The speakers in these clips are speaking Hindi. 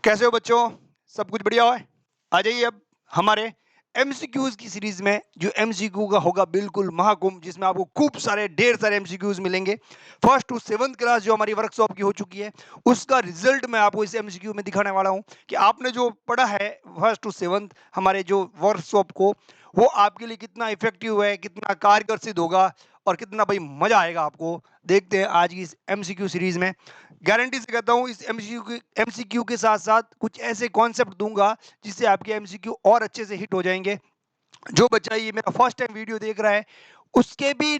कैसे हो बच्चों? सब कुछ बढ़िया है? आ जाइए अब हमारे एमसीक्यूज की सीरीज में। जो एमसीक्यू का होगा बिल्कुल महाकुंभ, जिसमें आपको खूब सारे ढेर सारे एमसीक्यूज मिलेंगे। फर्स्ट टू सेवंथ क्लास जो हमारी वर्कशॉप की हो चुकी है, उसका रिजल्ट मैं आपको इस एमसीक्यू में दिखाने वाला हूं कि आपने जो पढ़ा है फर्स्ट टू सेवंथ हमारे जो वर्कशॉप को, वो आपके लिए कितना इफेक्टिव है, कितना कारगर सिद्ध होगा और कितना भाई मजा आएगा आपको। देखते हैं आज की इस एमसीक्यू सीरीज में। गारंटी से कहता हूं इस एमसीक्यू के साथ साथ कुछ ऐसे कॉन्सेप्ट दूंगा जिससे आपके एमसीक्यू और अच्छे से हिट हो जाएंगे। जो बच्चा ये मेरा फर्स्ट टाइम वीडियो देख रहा है, उसके भी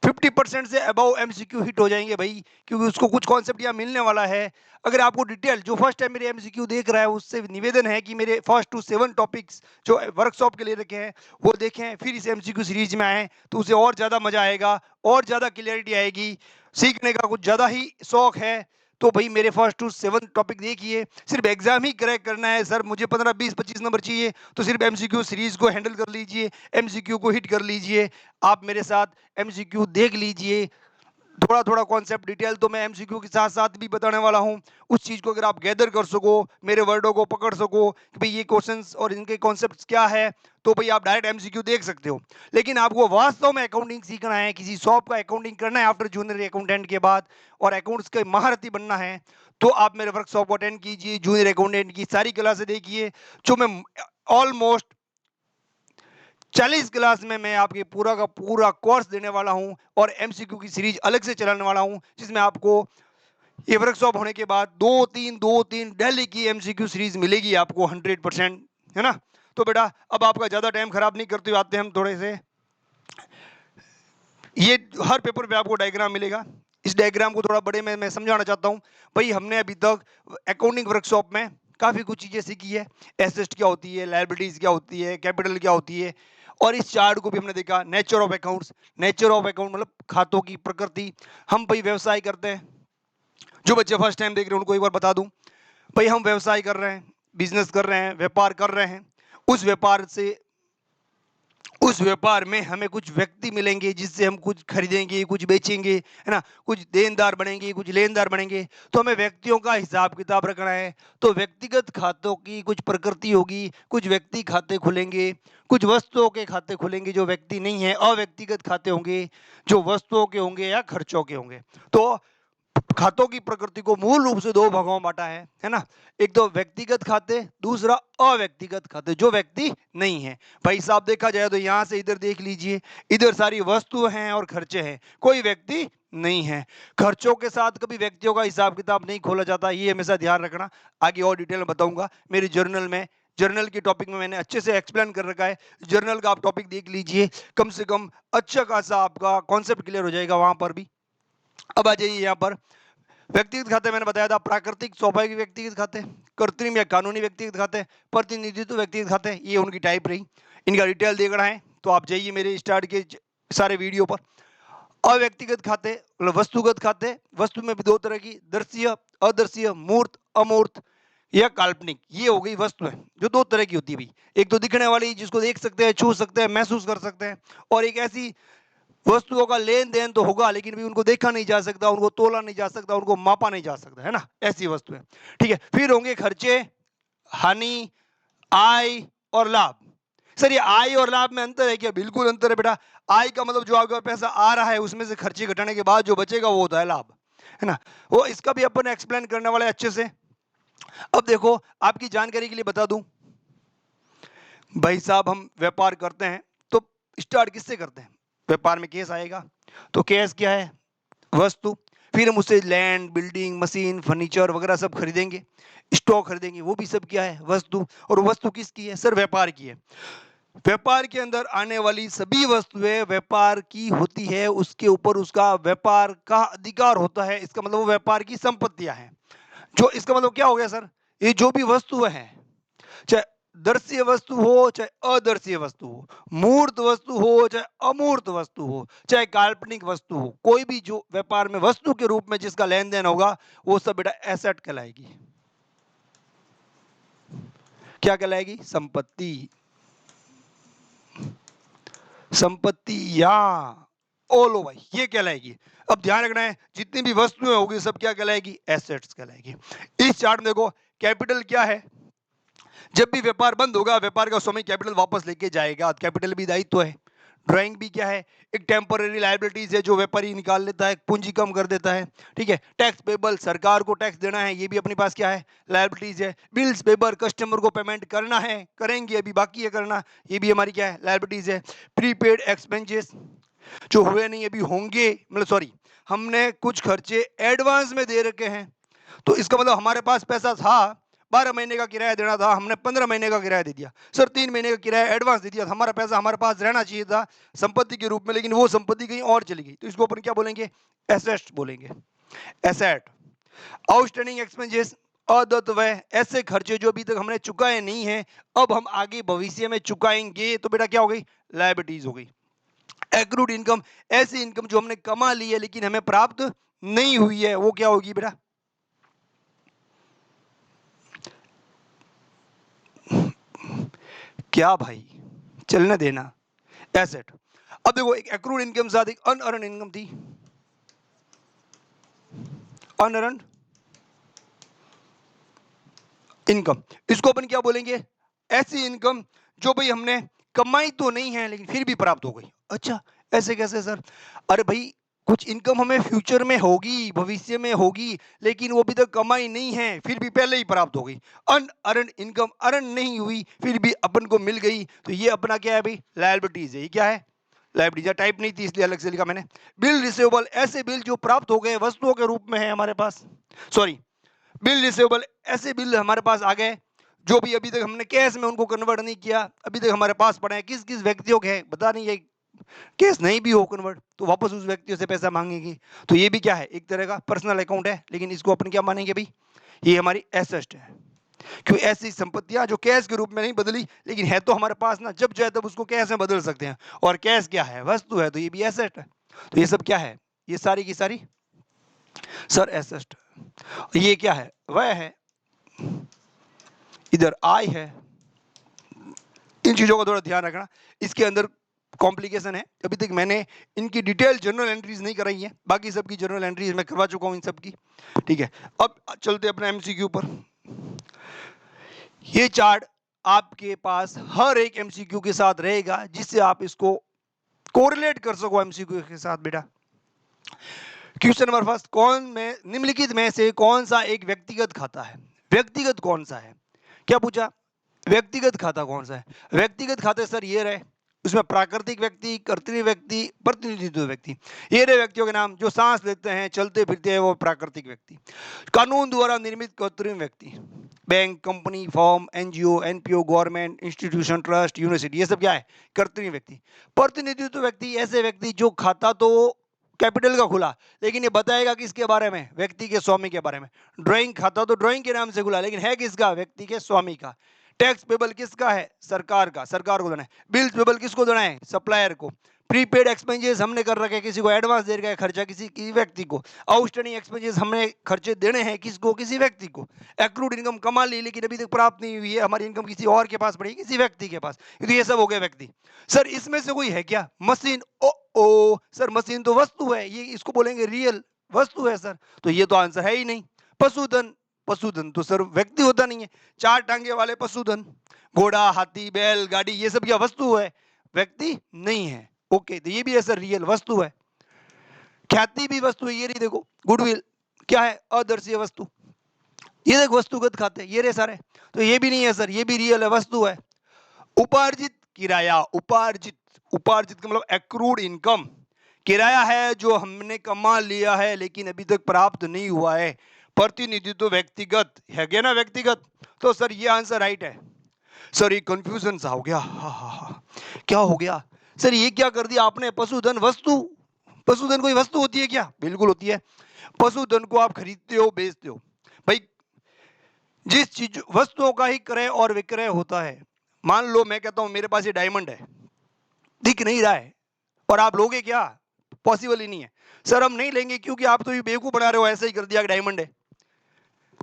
50% से अबव एमसीक्यू हिट हो जाएंगे भाई, क्योंकि उसको कुछ कॉन्सेप्ट यहाँ मिलने वाला है। अगर आपको डिटेल जो फर्स्ट टाइम मेरे एमसीक्यू देख रहा है, उससे निवेदन है कि मेरे फर्स्ट टू 7 टॉपिक्स जो वर्कशॉप के लिए रखे हैं वो देखें, फिर इस एमसीक्यू सीरीज में आए तो उसे और ज़्यादा मजा आएगा, और ज़्यादा क्लियरिटी आएगी, सीखने का कुछ ज़्यादा ही शौक है। तो भाई मेरे फर्स्ट टू 7 टॉपिक देखिए। सिर्फ एग्जाम ही क्रैक करना है सर, मुझे 15 20 25 नंबर चाहिए, तो सिर्फ एमसीक्यू सीरीज को हैंडल कर लीजिए, एमसीक्यू को हिट कर लीजिए। आप मेरे साथ एमसीक्यू देख लीजिए, थोड़ा थोड़ा कॉन्सेप्ट डिटेल तो मैं एमसीक्यू के साथ साथ भी बताने वाला हूं। उस चीज को अगर आप गैदर कर सको, मेरे वर्डों को पकड़ सको कि भाई ये क्वेश्चंस और इनके कॉन्सेप्ट्स क्या है, तो भाई आप डायरेक्ट एमसीक्यू देख सकते हो। लेकिन आपको वास्तव में अकाउंटिंग सीखना है, किसी शॉप का अकाउंटिंग करना है आफ्टर जूनियर अकाउंटेंट के बाद, और अकाउंट्स के महारथी बनना है, तो आप मेरे वर्कशॉप को अटेंड कीजिए। जूनियर अकाउंटेंट की सारी क्लासें देखिए, जो मैं ऑलमोस्ट 40 क्लास में मैं आपके पूरा का पूरा कोर्स देने वाला हूं, और एमसीक्यू की सीरीज अलग से चलाने वाला हूं, जिसमें आपको ये वर्कशॉप होने के बाद दो तीन दिल्ली की एमसीक्यू सीरीज मिलेगी आपको 100%, है ना। तो बेटा अब आपका ज्यादा टाइम खराब नहीं करते हुए आते हैं हम थोड़े से। ये हर पेपर पे आपको डायग्राम मिलेगा। इस डायग्राम को थोड़ा बड़े में मैं समझाना चाहता हूं। भाई हमने अभी तक अकाउंटिंग वर्कशॉप में काफी कुछ चीजें सीखी है। एसेट क्या होती है, लायबिलिटीज क्या होती है, कैपिटल क्या होती है, और इस चार्ट को भी हमने देखा। Nature of accounts, nature of account मतलब खातों की प्रकृति। हम भाई व्यवसाय करते हैं, जो बच्चे फर्स्ट टाइम देख रहे हैं उनको एक बार बता दूं, भाई हम व्यवसाय कर रहे हैं, बिजनेस कर रहे हैं, व्यापार कर रहे हैं। उस व्यापार से, उस व्यापार में हमें कुछ व्यक्ति मिलेंगे जिससे हम कुछ खरीदेंगे, कुछ बेचेंगे, है ना। कुछ देनदार बनेंगे, कुछ लेनदार बनेंगे, तो हमें व्यक्तियों का हिसाब किताब रखना है। तो व्यक्तिगत खातों की कुछ प्रकृति होगी, कुछ व्यक्ति खाते खुलेंगे, कुछ वस्तुओं के खाते खुलेंगे जो व्यक्ति नहीं है, अव्यक्तिगत खाते होंगे जो वस्तुओं के होंगे या खर्चों के होंगे। तो खातों की प्रकृति को मूल रूप से दो भागों में बांटा है ना। एक तो व्यक्तिगत खाते, दूसरा अव्यक्तिगत खाते जो व्यक्ति नहीं है। भाई साहब देखा जाए तो यहां से इधर देख लीजिए, इधर सारी वस्तु हैं और खर्चे हैं, कोई व्यक्ति नहीं है। खर्चों के साथ कभी व्यक्तियों का हिसाब किताब नहीं खोला जाता, ये हमेशा ध्यान रखना। आगे और डिटेल में बताऊंगा मेरी जर्नल में, जर्नल के टॉपिक में मैंने अच्छे से एक्सप्लेन कर रखा है। जर्नल का आप टॉपिक देख लीजिए, कम से कम अच्छा खासा आपका कॉन्सेप्ट क्लियर हो जाएगा वहां पर भी। अब आ जाइए यहाँ पर। व्यक्तिगत खाते मैंने बताया था, प्राकृतिक स्वाभाविक व्यक्तिगत खाते, कृत्रिम या कानूनी व्यक्तिगत खाते, प्रतिनिधित्व व्यक्तिगत खाते, ये उनकी टाइप रही। इनका डिटेल देखना है तो आप जाइए मेरे स्टार्ट के सारे वीडियो पर। अव्यक्तिगत खाते मतलब वस्तुगत खाते, वस्तु में भी दो तरह की, दर्शीय अदर्शीय, मूर्त अमूर्त या काल्पनिक। ये हो गई वस्तु है जो दो तरह की होती है भाई। एक तो दिखने वाली जिसको देख सकते हैं, छू सकते हैं, महसूस कर सकते हैं, और एक ऐसी वस्तुओं का लेन देन तो होगा लेकिन भी उनको देखा नहीं जा सकता, उनको तोला नहीं जा सकता, उनको मापा नहीं जा सकता, है ना। ऐसी वस्तु है, ठीक है। फिर होंगे खर्चे, हानि, आय और लाभ। सर ये आय और लाभ में अंतर है क्या? बिल्कुल अंतर है बेटा। आय का मतलब जो आपका पैसा आ रहा है उसमें से खर्चे घटाने के बाद जो बचेगा वो होता है लाभ, है ना। वो इसका भी अपन एक्सप्लेन करने वाले अच्छे से। अब देखो आपकी जानकारी के लिए बता दूं, भाई साहब हम व्यापार करते हैं तो स्टार्ट किससे करते हैं? व्यापार में केस आएगा, तो केस क्या है? वस्तु। फिर हम उससे लैंड, बिल्डिंग, मशीन, फर्नीचर वगैरह सब खरीदेंगे, स्टॉक खरीदेंगे, वो भी सब क्या है? वस्तु। और वस्तु किसकी है? सर व्यापार की है। व्यापार के अंदर आने वाली सभी वस्तुएं व्यापार की होती है, उसके ऊपर उसका व्यापार का अधिकार होता है। इसका मतलब वो व्यापार की संपत्तियां हैं। जो इसका मतलब क्या हो गया सर? ये जो भी वस्तुएं हैं, चाहे दर्शीय वस्तु हो चाहे अदर्शीय वस्तु हो, मूर्त वस्तु हो चाहे अमूर्त वस्तु हो, चाहे काल्पनिक वस्तु हो, कोई भी जो व्यापार में वस्तु के रूप में जिसका लेन देन होगा वो सब बेटा एसेट कहलाएगी। क्या कहलाएगी? संपत्ति। संपत्ति या ओलो भाई ये कहलाएगी। अब ध्यान रखना है जितनी भी वस्तुएं होगी सब क्या कहलाएगी? एसेट्स कहलाएगी। इस चार्ट में देखो कैपिटल क्या है? जब भी व्यापार बंद होगा, व्यापार का स्वामी कैपिटल वापस लेके जाएगा, कैपिटल भी दायित्व है। ड्राइंग भी क्या है? एक टेम्पररी लायबिलिटीज है जो व्यापारी निकाल लेता है, पूंजी कम कर देता है, ठीक है। टैक्स पेबल, सरकार को टैक्स देना है, ये भी अपने पास क्या है? लायबिलिटीज है। बिल्स पेबर, कस्टमर को पेमेंट करना है, करेंगे, अभी बाकी है करना, ये भी हमारी क्या है? लायबिलिटीज है। प्रीपेड एक्सपेंसेस जो हुए नहीं अभी होंगे, मतलब सॉरी, हमने कुछ खर्चे एडवांस में दे रखे हैं, तो इसका मतलब हमारे पास पैसा था, 12 महीने का किराया देना था, हमने 15 महीने का किराया दे दिया। सर 3 महीने का किराया एडवांस दे दिया, हमारा पैसा हमारे पास रहना चाहिए था संपत्ति के रूप में, लेकिन वो संपत्ति कहीं और चली गई, तो इसको अपन क्या बोलेंगे? एसेट बोलेंगे, एसेट। आउटस्टैंडिंग एक्सपेंसेस, अदत्त व्यय, ऐसे खर्चे जो अभी तक हमने चुकाए नहीं है, अब हम आगे भविष्य में चुकाएंगे, तो बेटा क्या हो गई? लायबिलिटीज हो गई। एक्रूड इनकम, ऐसी इनकम जो हमने कमा ली है लेकिन हमें प्राप्त नहीं हुई है, वो क्या होगी बेटा? क्या भाई, चलने देना। एसेट। अब देखो, एक एक्रूड इनकम साथ एक अनअर्न इनकम थी, अनअर्न इनकम, इसको अपन क्या बोलेंगे? ऐसी इनकम जो भाई हमने कमाई तो नहीं है लेकिन फिर भी प्राप्त हो गई। अच्छा, ऐसे कैसे सर? अरे भाई, कुछ इनकम हमें फ्यूचर में होगी, भविष्य में होगी, लेकिन वो अभी तक कमाई नहीं है, फिर भी पहले ही प्राप्त हो गई। अनअर्न इनकम अर्न नहीं हुई, फिर भी अपन को मिल गई, तो ये अपना क्या है भाई? लायबिलिटीज है। ये क्या है? लायबिलिटीज। टाइप नहीं थी इसलिए अलग से लिखा मैंने। बिल रिसीवेबल, ऐसे बिल जो प्राप्त हो गए, वस्तुओं के रूप में है हमारे पास, सॉरी, बिल रिसीवेबल, ऐसे बिल हमारे पास आ गए जो भी अभी तक हमने कैश में उनको कन्वर्ट नहीं किया, अभी तक हमारे पास पड़े हैं, किस किस व्यक्तियों के हैं बता नहीं है, केस नहीं भी हो कन्वर्ट तो वापस उस व्यक्तियों से पैसा मांगेंगे, तो ये भी क्या है? एक तरह का पर्सनल अकाउंट है, लेकिन इसको अपन क्या मानेंगे भाई? ये हमारी एसेट है। क्यों? ऐसी संपत्तियां जो कैश के रूप में नहीं बदली लेकिन है तो हमारे पास ना, जब चाहे तब उसको कैश में बदल सकते हैं, और कैश क्या है? वस्तु है, तो ये भी एसेट है। तो ये सब क्या है? ये सारी की सारी सर एसेट। ये क्या है? वह है, इधर आय है। इन चीजों का थोड़ा ध्यान रखना, इसके अंदर कॉम्प्लिकेशन है, अभी तक मैंने इनकी डिटेल जर्नल एंट्रीज नहीं कराई है, बाकी सबकी जर्नल एंट्रीज मैं करवा चुका हूं इन सब की, ठीक है। अब चलते अपने एमसीक्यू पर। ये चार्ट आपके पास हर एक एमसीक्यू के साथ रहेगा, जिससे आप इसको कोरिलेट कर सको एमसीक्यू के साथ। बेटा, क्वेश्चन नंबर फर्स्ट, कौन में निम्नलिखित में से कौन सा एक व्यक्तिगत खाता है? व्यक्तिगत कौन सा है? क्या पूछा? व्यक्तिगत खाता कौन सा है? व्यक्तिगत खाते सर ये रहे, उसमें प्राकृतिक व्यक्ति, कर्तव्य व्यक्ति, प्रतिनिधित्व व्यक्ति, ये रहे व्यक्तियों के नाम। जो सांस लेते हैं, चलते फिरते हैं, वो प्राकृतिक व्यक्ति। कानून द्वारा निर्मित कृत्रिम व्यक्ति, bank, company, form, NGO, NPO, government, institution, trust, university, ये सब क्या है? कृत्रिम व्यक्ति। प्रतिनिधित्व व्यक्ति, ऐसे व्यक्ति जो खाता तो कैपिटल का खुला लेकिन ये बताएगा किसके बारे में? व्यक्ति के स्वामी के बारे में। ड्राइंग खाता तो ड्राइंग के नाम से खुला लेकिन है किसका? व्यक्ति के स्वामी का। टैक्स पेबल किसका है? सरकार का, सरकार को देना है। बिल्स पेबल किसको देना है? सप्लायर को। प्रीपेड एक्सपेंसेस हमने कर रखे, किसी को एडवांस दे रखा है खर्चा, किसी व्यक्ति को। आउटस्टैंडिंग एक्सपेंसेस हमने खर्चे देने हैं, किसको? किसी व्यक्ति को। एक्रूड इनकम कमा ली लेकिन अभी तक प्राप्त नहीं हुई है, हमारी इनकम किसी और के पास पड़ी, किसी व्यक्ति के पास, तो ये सब हो गए व्यक्ति। सर इसमें से कोई है क्या? मशीन, ओ सर मशीन तो वस्तु है, ये इसको बोलेंगे रियल वस्तु है सर, तो ये तो आंसर है ही नहीं। पशुधन, पशुधन तो सर व्यक्ति होता नहीं है, चार टांगे वाले पशुधन, घोड़ा, हाथी, बैल, गाड़ी, ये सब क्या वस्तु है? व्यक्ति नहीं है। ओके, तो ये भी है सर रियल वस्तु है। ख्याति भी वस्तु है, ये रही देखो, गुडविल क्या है? अदर्शीय वस्तु। ये देख वस्तुगत खाते, ये रहे सारे, तो ये भी नहीं है सर, ये भी रियल है, वस्तु है। उपार्जित किराया, उपार्जित, उपार्जित का मतलब एक्रूड इनकम, किराया है जो हमने कमा लिया है लेकिन अभी तक प्राप्त नहीं हुआ है। प्रतिनिधित्व व्यक्तिगत है क्या ना? व्यक्तिगत, तो सर ये आंसर राइट है। सर ये कंफ्यूजन सा हो गया, हा, क्या हो गया सर? ये क्या कर दिया आपने? पशुधन वस्तु, पशुधन कोई वस्तु होती है क्या? बिल्कुल होती है। पशुधन को आप खरीदते हो, बेचते हो भाई, जिस चीज वस्तुओं का ही क्रय और विक्रय होता है। मान लो मैं कहता हूं मेरे पास ये डायमंड है, दिख नहीं रहा है, और आप लोगे क्या? पॉसिबल ही नहीं है। सर हम नहीं लेंगे क्योंकि आप तो ये बेवकूफ बना रहे हो, ऐसे ही कर दिया कि डायमंड है,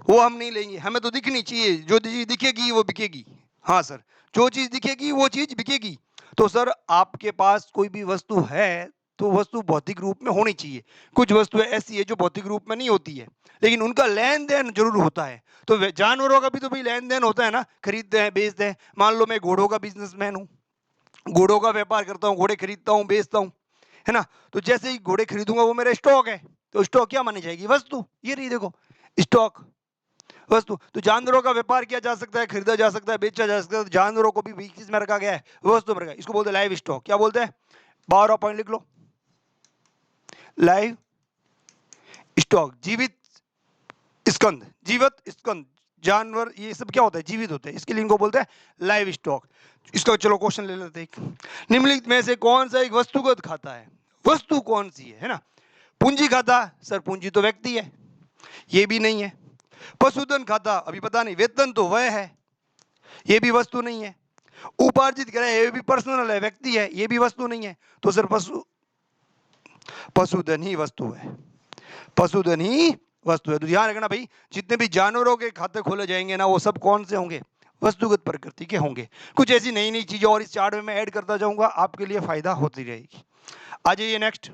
वो हम नहीं लेंगे, हमें तो दिखनी चाहिए, जो चीज दिखेगी वो बिकेगी। हाँ सर, जो चीज दिखेगी वो चीज बिकेगी। तो सर आपके पास कोई भी वस्तु है तो वस्तु भौतिक रूप में होनी चाहिए। कुछ वस्तुएं ऐसी है जो भौतिक रूप में नहीं होती है, लेकिन उनका लेन देन जरूर होता है। तो जानवरों का भी तो भाई लेन देन होता है ना, खरीदते हैं बेचते हैं। मान लो मैं घोड़ों का बिजनेसमैन हूँ, घोड़ों का व्यापार करता हूँ, घोड़े खरीदता हूँ बेचता हूँ, है ना। तो जैसे ही घोड़े खरीदूंगा वो मेरा स्टॉक है, तो स्टॉक क्या मानी जाएगी? वस्तु। ये रही देखो, स्टॉक, वस्तु। तो जानवरों का व्यापार किया जा सकता है, खरीदा जा सकता है, बेचा जा सकता है। तो जानवरों को भी किस में रखा गया है? वस्तु में रखा है। इसको बोलते हैं लाइव स्टॉक। क्या बोलते हैं? 12 पॉइंट लिख लो, लाइव स्टॉक। जीवित स्कंद, जीवित स्कंद जानवर, ये सब क्या होता है? जीवित होते हैं, इसके लिए इनको बोलते हैं लाइव स्टॉक। इसका चलो क्वेश्चन ले लेते हैं। निम्नलिखित में से कौन सा एक वस्तुगत खाता है? वस्तु कौन सी है ना? पूंजी खाता, सर पूंजी तो व्यक्ति है, ये भी नहीं है। पशुधन खाता, अभी पता नहीं, वेतन तो वह है, ये भी वस्तु नहीं है। उपार्जित क्रय, ये भी पर्सनल है, व्यक्ति है, ये भी वस्तु नहीं है। तो सर पशुधन ही वस्तु है, पशुधन ही वस्तु है। तो ध्यान रखना भाई, जितने भी जानवरों के खाते खोले जाएंगे ना, वो सब कौन से होंगे? वस्तुगत प्रकृति के होंगे। कुछ ऐसी नई नई चीजें और इस चार्ट में मैं ऐड करता जाऊंगा, आपके लिए फायदा होती रहेगी। आ जाइए नेक्स्ट।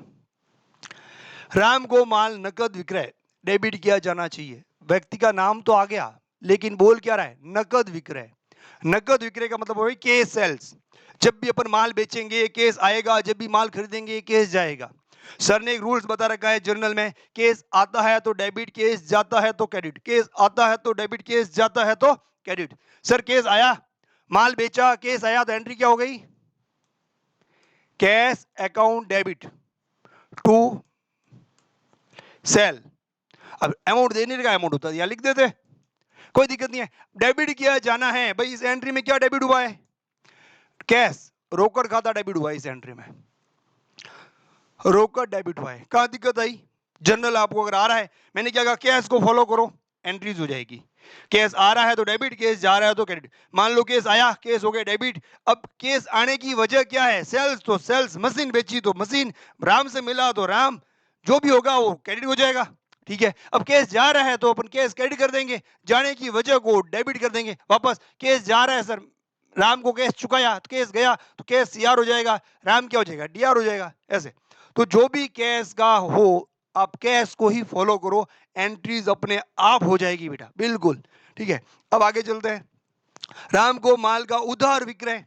राम को माल नकद विक्रय डेबिट किया जाना चाहिए। व्यक्ति का नाम तो आ गया, लेकिन बोल क्या रहा है? नकद विक्रय। नकद विक्रय का मतलब है केस सेल्स। जब भी अपन माल बेचेंगे केस आएगा, जब भी माल खरीदेंगे केस जाएगा। सर ने एक रूल्स बता रखा है जर्नल में, केस आता है तो डेबिट, केस जाता है तो क्रेडिट, केस आता है तो डेबिट, केस जाता है तो क्रेडिट। सर केस आया, माल बेचा, केस आया, तो एंट्री क्या हो गई? Cash account debit to sale. अब अमाउंट देने का अमाउंट होता है, या लिख देते, कोई दिक्कत नहीं है। डेबिट किया जाना है भाई, इस एंट्री में क्या डेबिट हुआ है? कैश, रोकड़ खाता डेबिट हुआ है इस एंट्री में, रोकड़ डेबिट हुआ है। कहां दिक्कत आई? जनरल आपको अगर आ रहा है, मैंने क्या कहा? कैश को फॉलो करो, एंट्रीज हो जाएगी। केस आ रहा है तो डेबिट, केस जा रहा है तो क्रेडिट। मान लो केस आया, केस हो गया डेबिट। अब केस आने की वजह क्या है? सेल्स, तो सेल्स, मशीन बेची तो मशीन, राम से मिला तो राम, जो भी होगा वो क्रेडिट हो जाएगा। ठीक है, अब केस जा रहा है तो अपन केस क्रेडिट कर देंगे, जाने की वजह को डेबिट कर देंगे वापस। केस जा रहा है सर, राम को केस चुकाया तो केस गया, तो केस सीआर हो जाएगा, राम क्या हो जाएगा? डीआर हो जाएगा। ऐसे तो जो भी केस का हो, आप केस को ही फॉलो करो, एंट्रीज अपने आप हो जाएगी बेटा, बिल्कुल। ठीक है, अब आगे चलते हैं। राम को माल का उधार विक्रय,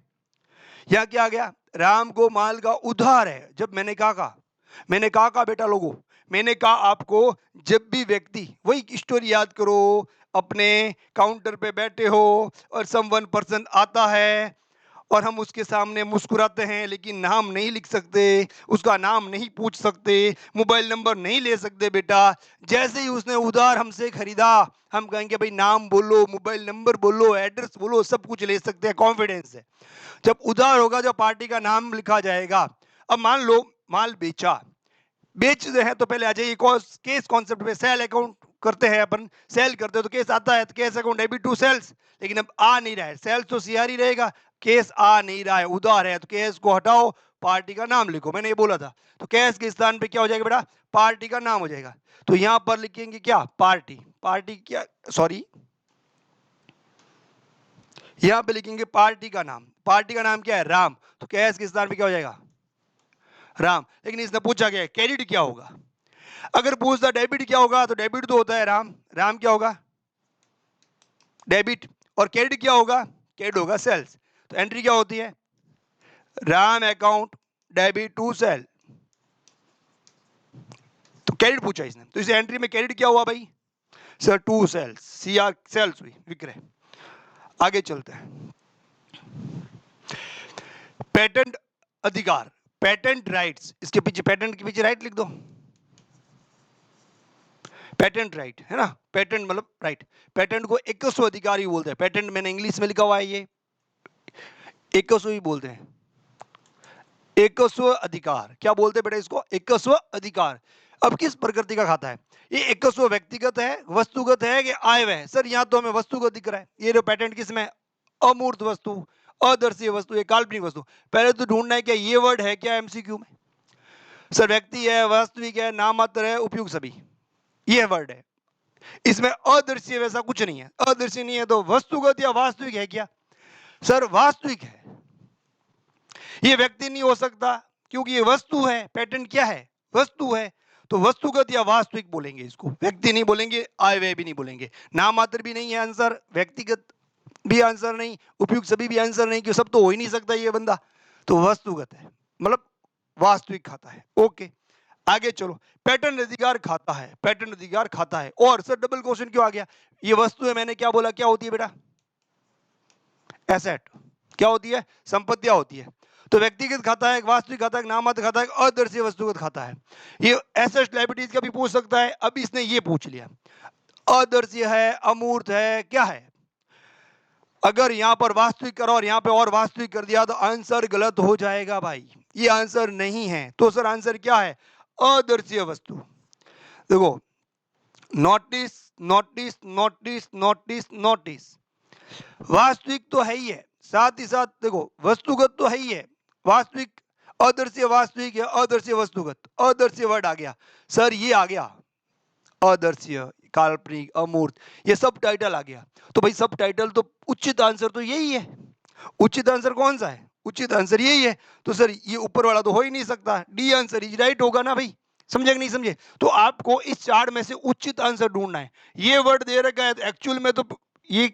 यहां क्या आ गया? राम को माल का उधार है। जब मैंने कहा बेटा लोगों, मैंने कहा आपको, जब भी व्यक्ति, वही स्टोरी याद करो, अपने काउंटर पे बैठे हो और सम वन पर्सन आता है और हम उसके सामने मुस्कुराते हैं, लेकिन नाम नहीं लिख सकते, उसका नाम नहीं पूछ सकते, मोबाइल नंबर नहीं ले सकते बेटा। जैसे ही उसने उधार हमसे खरीदा, हम कहेंगे भाई नाम बोलो, मोबाइल नंबर बोलो, एड्रेस बोलो, सब कुछ ले सकते हैं, कॉन्फिडेंस है। जब उधार होगा, जब पार्टी का नाम लिखा जाएगा। अब मान लो माल बेचा, बेच रहे हैं तो पहले आ जाइए केस कॉन्सेप्ट पे, सेल अकाउंट करते हैं अपन, सेल करते हैं तो केस आता है, तो cash account debit to sales. लेकिन अब आ नहीं रहा है, सेल्स तो सीआर ही रहेगा, केस आ नहीं रहा है, उधार है, तो केस को हटाओ, पार्टी का नाम लिखो, मैंने ये बोला था। तो केस के स्थान पे क्या हो जाएगा बेटा? पार्टी का नाम हो जाएगा। तो यहां पर लिखेंगे क्या? पार्टी। पार्टी क्या, सॉरी, यहां पे लिखेंगे पार्टी का नाम। पार्टी का नाम क्या है? राम। तो केस के स्थान पे क्या हो जाएगा? राम। लेकिन इसने पूछा क्या है? क्रेडिट क्या होगा? अगर पूछता डेबिट क्या होगा, तो डेबिट तो होता है राम, राम क्या होगा? डेबिट। और क्रेडिट क्या होगा? क्रेडिट होगा सेल्स। तो एंट्री क्या होती है? Ram account debit to sale. तो क्रेडिट पूछा इसने, तो इस एंट्री में क्रेडिट क्या हुआ भाई? Sir to sales, CR sales हुई, विक्रय। आगे चलते हैं। पेटेंट अधिकार, पेटेंट राइट्स, इसके पीछे, पेटेंट के पीछे राइट लिख दो, पेटेंट राइट है ना, पेटेंट मतलब राइट। पेटेंट को एकस्व अधिकार ही बोलते हैं, पेटेंट मैंने इंग्लिश में लिखा हुआ है, ये एकस्व ही बोलते हैं, एकस्व अधिकार। क्या बोलते हैं बेटा इसको? एकस्व अधिकार। अब किस प्रकृति का खाता है ये? एकस्व व्यक्तिगत है, वस्तुगत है कि आयव्य है? सर यहाँ तो हमें वस्तुगत दिख रहा है। ये जो पेटेंट किसमें? अमूर्त वस्तु, अदर्शी वस्तु, ये काल्पनिक वस्तु। पहले तो ढूंढना है क्या ये वर्ड है क्या एमसीक्यू में। सर व्यक्ति है, वास्तविक है, नामात्र है, उपयुक्त सभी, ये वर्ड है। इसमें अदृश्य वैसा कुछ नहीं है, अदृश्य नहीं है तो वस्तुगत या वास्तविक है क्या? सर वास्तविक है, ये व्यक्ति नहीं हो सकता, क्योंकि ये वस्तु है, पेटेंट क्या है, वस्तु है, तो वस्तुगत या वास्तविक बोलेंगे इसको, व्यक्ति नहीं बोलेंगे, आय व्यय भी नहीं बोलेंगे, नाम मात्र भी नहीं है आंसर, व्यक्तिगत भी आंसर नहीं, उपयुक्त सभी भी आंसर नहीं, क्यों सब तो हो ही नहीं सकता ये बंदा, तो वस्तुगत है, मतलब वास्तविक खाता है। ओके, आगे चलो, पेटेंट अधिकार खाता है, पेटेंट अधिकार खाता है, और सर डबल क्वेश्चन क्यों आ गया, ये वस्तु है, मैंने क्या बोला, क्या होती है बेटा, एसेट, क्या होती है, संपत्तियां होती है, तो व्यक्तिगत खाता है, वास्तविक खाता है, नाममात्र खाता है, अदर्शी वस्तुगत खाता है, ये एसेट लायबिलिटीज का भी पूछ सकता है, अभी इसने ये पूछ लिया, अदर्शी है, अमूर्त है, क्या है, अगर यहां पर वास्तविक करो और यहां पे और वास्तविक कर दिया तो आंसर गलत हो जाएगा भाई, ये आंसर नहीं है, तो सर आंसर क्या है, अदर्शीय वस्तु। देखो, notice notice notice notice notice, वास्तविक तो है ही है, साथ ही साथ देखो वस्तुगत तो है ही है, वास्तविक अदर्शीय वास्तविक है, अदर्शीय वस्तुगत, अदर्शीय वर्ड आ गया, सर ये आ गया अदर्शीय, काल्पनिक, अमूर्त, ये सब टाइटल आ गया, तो भाई सब टाइटल तो उचित आंसर तो यही है, उचित आंसर कौन सा है, उचित आंसर यही है, तो सर ये ऊपर वाला तो हो ही नहीं सकता, डी आंसर इज राइट होगा ना भाई, समझे कि नहीं समझे, तो आपको इस चार्ट में से उचित आंसर ढूंढना है, ये वर्ड दे रखा है एक्चुअल में तो ये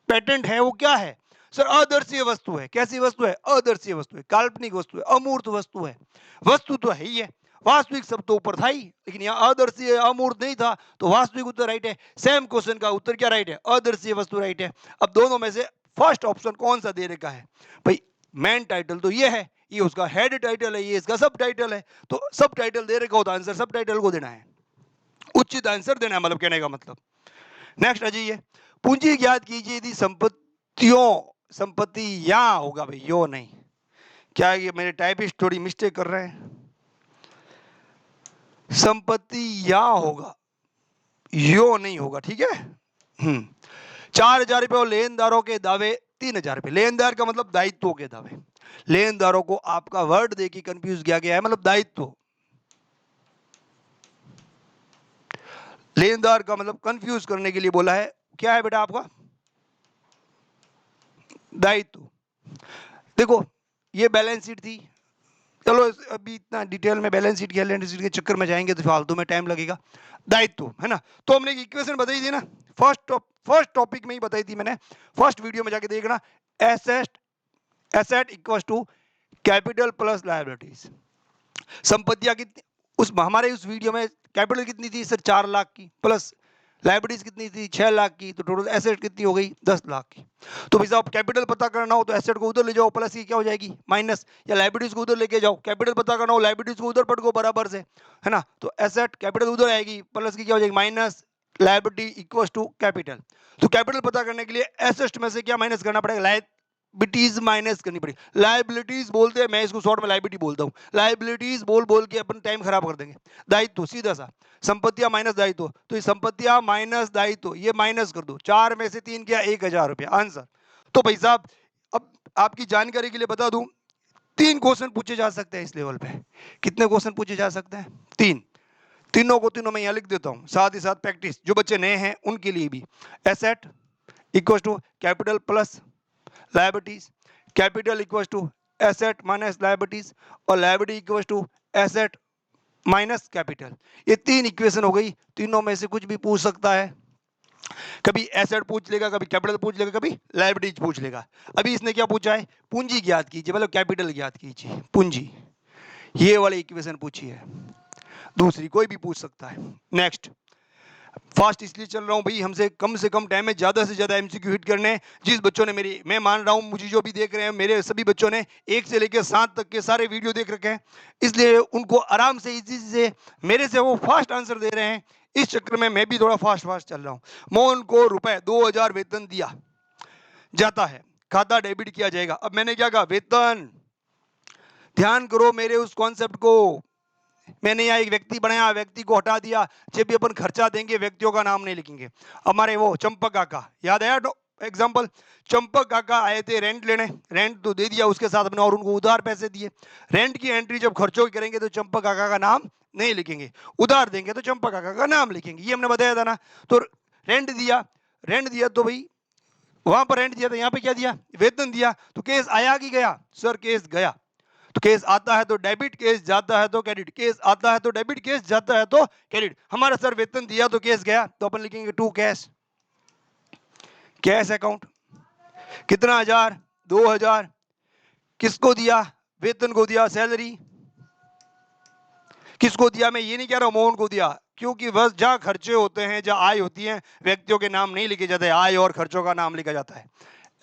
पेटेंट है वो क्या है, सर अदर्शीय वस्तु है, कैसी वस्तु है, अदर्शीय वस्तु है, काल्पनिक वस्तु है, अमूर्त वस्तु है, वस्तु तो है ही है, वास्तविक सब तो ऊपर था ही, लेकिन यहाँ अदर्शीय अमूर्त नहीं था, तो वास्तविक उत्तर राइट है, सेम क्वेश्चन का उत्तर क्या राइट है, अदर्शीय वस्तु राइट है। अब दोनों में से फर्स्ट ऑप्शन कौन सा दे रखा है भाई, मेन टाइटल तो ये है, ये उसका हेड टाइटल है, ये इसका सब टाइटल है, तो सब टाइटल दे रखा हो तो आंसर सब टाइटल को देना है, उचित आंसर देना है, मतलब कहने का मतलब। नेक्स्ट आ जाइए, पूंजी ज्ञात कीजिए यदि संपत्तियों, संपत्ति या होगा भाई, यो नहीं, क्या ये मेरे टाइपिस्ट थोड़ी मिस्टेक कर रहे हैं, संपत्ति या होगा, यो नहीं होगा, ठीक है। 4,000 रुपये और लेनदारों के दावे 3,000 रुपये, लेनदार का मतलब दायित्व के दावे, लेनदारों को आपका वर्ड देखिए कंफ्यूज किया गया है, मतलब दायित्व, लेनदार का मतलब कंफ्यूज करने के लिए बोला है, क्या है बेटा आपका दायित्व। देखो ये बैलेंस शीट थी, चलो अभी इतना डिटेल में बैलेंस शीट बैलेंस शीट के चक्कर में जाएंगे तो फालतू में टाइम लगेगा, दायित्व है ना, तो हमने एक इक्वेशन बताई थी ना, फर्स्ट टॉपिक में ही बताई थी मैंने, फर्स्ट वीडियो में जाके देखना, asset asset equal to capital plus liabilities, संपत्तियां कितनी, उस हमारे उस वीडियो में कैपिटल कितनी थी सर 4 लाख की, प्लस लाइबिलिटीज कितनी थी 6 लाख की, तो टोटल एसेट कितनी हो गई 10 लाख की। तो भाई साहब कैपिटल पता करना हो तो एसेट को उधर ले जाओ, प्लस की क्या हो जाएगी माइनस, या लाइबिलिटीज को उधर लेके जाओ, कैपिटल पता करना हो लाइबिलिटीज को उधर पटको बराबर से, है ना, तो एसेट कैपिटल उधर आएगी, प्लस की क्या हो जाएगी minus, liability equal to capital, तो कैपिटल पता करने के लिए एसेट में से क्या माइनस करना पड़ेगा, लायबिलिटीज माइनस करनी पड़ेगी, लायबिलिटीज बोलते हैं, मैं इसको शॉर्ट में लायबिलिटी बोलता हूँ, लायबिलिटीज बोल बोल के अपन टाइम खराब कर देंगे, दायित्व सीधा सा, संपत्तियां माइनस दायित्व, तो ये संपत्तियां माइनस दायित्व, ये माइनस कर दो, 4 में से 3 क्या 1,000 रुपया आंसर। तो भाई साहब अब आपकी जानकारी के लिए बता दूं, 3 क्वेश्चन पूछे जा सकते हैं इस लेवल पे, कितने क्वेश्चन पूछे जा सकते हैं 3, तीनों को तीनों मैं यहाँ लिख देता हूँ, साथ ही साथ प्रैक्टिस जो बच्चे नए हैं उनके लिए भी, asset equal to capital plus liabilities, capital equal to asset minus liabilities, और liability equal to asset minus capital, ये 3 इक्वेशन हो गई, तीनों में से कुछ भी पूछ सकता है, कभी एसेट पूछ लेगा, कभी कैपिटल पूछ लेगा, कभी लायबिलिटीज पूछ लेगा। अभी इसने क्या पूछा है, पूंजी ज्ञात कीजिए, मतलब कैपिटल ज्ञात कीजिए, पूंजी, ये वाली इक्वेशन पूछी है, दूसरी कोई भी पूछ सकता है। नेक्स्ट, फास्ट इसलिए चल रहा हूं भाई, हमसे कम टाइम में ज्यादा से ज्यादा एमसीक्यू हिट करने हैं, जिस बच्चों ने मेरी, मैं मान रहा हूं मुझे जो भी देख रहे हैं, मेरे सभी बच्चों ने 1 से लेकर 7 तक के सारे वीडियो देख रखे हैं, इसलिए उनको आराम से इजी से मेरे से वो फास्ट आंसर दे रहे हैं, इस चक्कर में मैं भी थोड़ा फास्ट चल रहा हूं। मोहन को रुपए 2,000 वेतन दिया जाता है, खाता डेबिट किया जाएगा, अब मैंने क्या कहा वेतन, ध्यान करो मेरे उस कॉन्सेप्ट को, मैंने यहाँ एक व्यक्ति बनाया, व्यक्ति को हटा दिया, जब भी अपन खर्चा देंगे व्यक्तियों का नाम नहीं लिखेंगे। हमारे वो चंपक काका याद आया एग्जाम्पल, चंपक काका आए थे रेंट लेने, रेंट तो दे दिया उसके साथ अपने, और उनको उधार पैसे दिए, रेंट की एंट्री जब खर्चों की करेंगे तो चंपक काका का नाम नहीं लिखेंगे, उधार देंगे तो चंपक काका का नाम लिखेंगे, ये हमने बताया था ना। तो रेंट दिया तो भाई वहां पर रेंट दिया था, यहाँ पे क्या दिया वेतन दिया, तो केस आया कि गया, सर केस गया, तो केस आता है तो डेबिट, केस जाता है तो क्रेडिट, केस आता है तो डेबिट, केस जाता है तो क्रेडिट। हमारा सर वेतन दिया तो केस गया, तो अपन लिखेंगे टू कैश, कैश अकाउंट। कितना हजार, 2000, किसको दिया, वेतन को दिया, सैलरी। किसको दिया, मैं ये नहीं कह रहा हूं मोहन को दिया, क्योंकि बस जहां खर्चे होते हैं, जहां आय होती है, व्यक्तियों के नाम नहीं लिखे जाते, आय और खर्चों का नाम लिखा जाता है।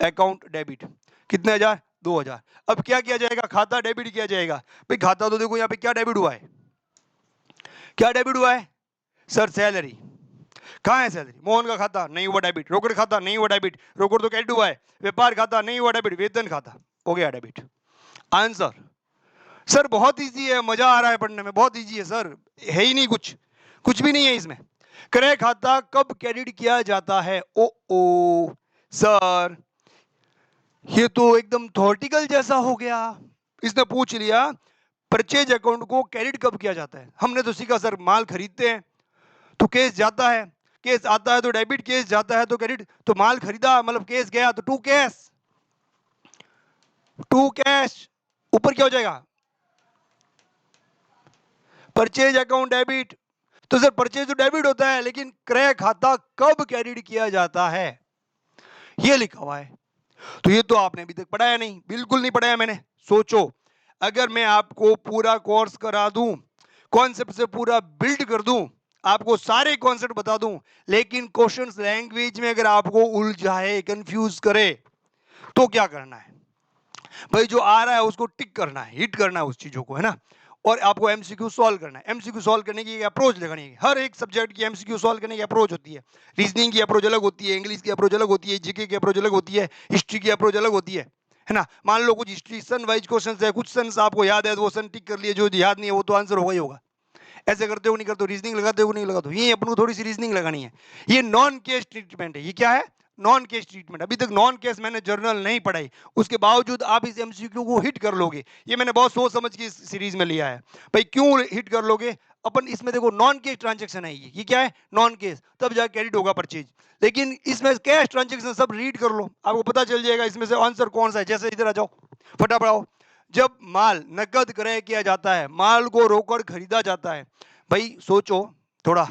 अकाउंट डेबिट, कितने हजार, 2000। अब क्या किया जाएगा, खाता डेबिट किया जाएगा। भाई खाता तो देखो यहाँ पे क्या डेबिट हुआ है, क्या डेबिट हुआ है सर, सैलरी। कहां है सैलरी, मोहन का खाता नहीं हुआ डेबिट, रोकड़ खाता नहीं हुआ डेबिट, रोकड़ तो क्रेडिट हुआ है, व्यापार खाता नहीं हुआ डेबिट, वेतन खाता हो गया डेबिट। आंसर सर बहुत इजी है, मजा आ रहा है पढ़ने में, बहुत इजी है सर, है ही नहीं कुछ, कुछ भी नहीं है इसमें। क्रय खाता कब क्रेडिट किया जाता है, ओ सर ये तो एकदम थ्योरेटिकल जैसा हो गया। इसने पूछ लिया परचेज अकाउंट को क्रेडिट कब किया जाता है, हमने तो सीखा सर माल खरीदते हैं तो केस जाता है, केस आता है तो डेबिट, केस जाता है तो क्रेडिट, तो माल खरीदा मतलब केस गया तो टू कैश, टू कैश। ऊपर क्या हो जाएगा, परचेज अकाउंट डेबिट। तो सर परचेज तो डेबिट होता है, लेकिन क्रय खाता कब क्रेडिट किया जाता है, ये लिखा हुआ है। तो ये तो आपने अभी तक पढ़ाया नहीं, बिल्कुल नहीं पढ़ाया मैंने। सोचो अगर मैं आपको पूरा कोर्स करा दूं, कॉन्सेप्ट से पूरा बिल्ड कर दूं, आपको सारे कॉन्सेप्ट बता दूं, लेकिन क्वेश्चंस लैंग्वेज में अगर आपको उलझाए, कंफ्यूज करे, तो क्या करना है भाई, जो आ रहा है उसको टिक करना है, हिट करना है उस चीजों को, है ना। और आपको एमसीक्यू सॉल्व करना है। एमसीक्यू सॉल्व करने की अप्रोच लगानी है, हर एक सब्जेक्ट की एमसीक्यू सॉल्व करने की अप्रोच होती है। रीजनिंग की अप्रोच अलग होती है, इंग्लिश की अप्रोच अलग होती है, जीके की अप्रोच अलग होती है, हिस्ट्री की अप्रोच अलग होती है ना। मान लो कुछ हिस्ट्री सन वाइज क्वेश्चन है, कुछ सन आपको याद है तो वो सन टिक कर लिए, जो याद नहीं है वो तो आंसर होगा ही होगा। ऐसे करते हो नहीं करते हो, रीजनिंग लगाते हो नहीं लगाते हो, ये अपन को थोड़ी सी रीजनिंग लगानी है। ये नॉन केस ट्रीटमेंट है, ये क्या है, नॉन केस ट्रीटमेंट। अभी तक नॉन केस मैंने जर्नल नहीं पढ़ाई, उसके बावजूद आप इस एमसीक्यू को हिट कर लोगे। ये मैंने बहुत सोच समझ के इस सीरीज में लिया है। भाई क्यों हिट कर लोगे, अपन इसमें देखो नॉन केस ट्रांजेक्शन है, ये क्या है, नॉन केस, तब जाके क्रेडिट होगा परचेज। लेकिन इसमें कैश ट्रांजेक्शन सब रीड कर लो, आपको पता चल जाएगा इसमें से आंसर कौन सा है। जैसे इधर आ जाओ, फटाफट आओ। जब माल नकद क्रय किया जाता है, माल को रोकड़ खरीदा जाता है, भाई सोचो थोड़ा,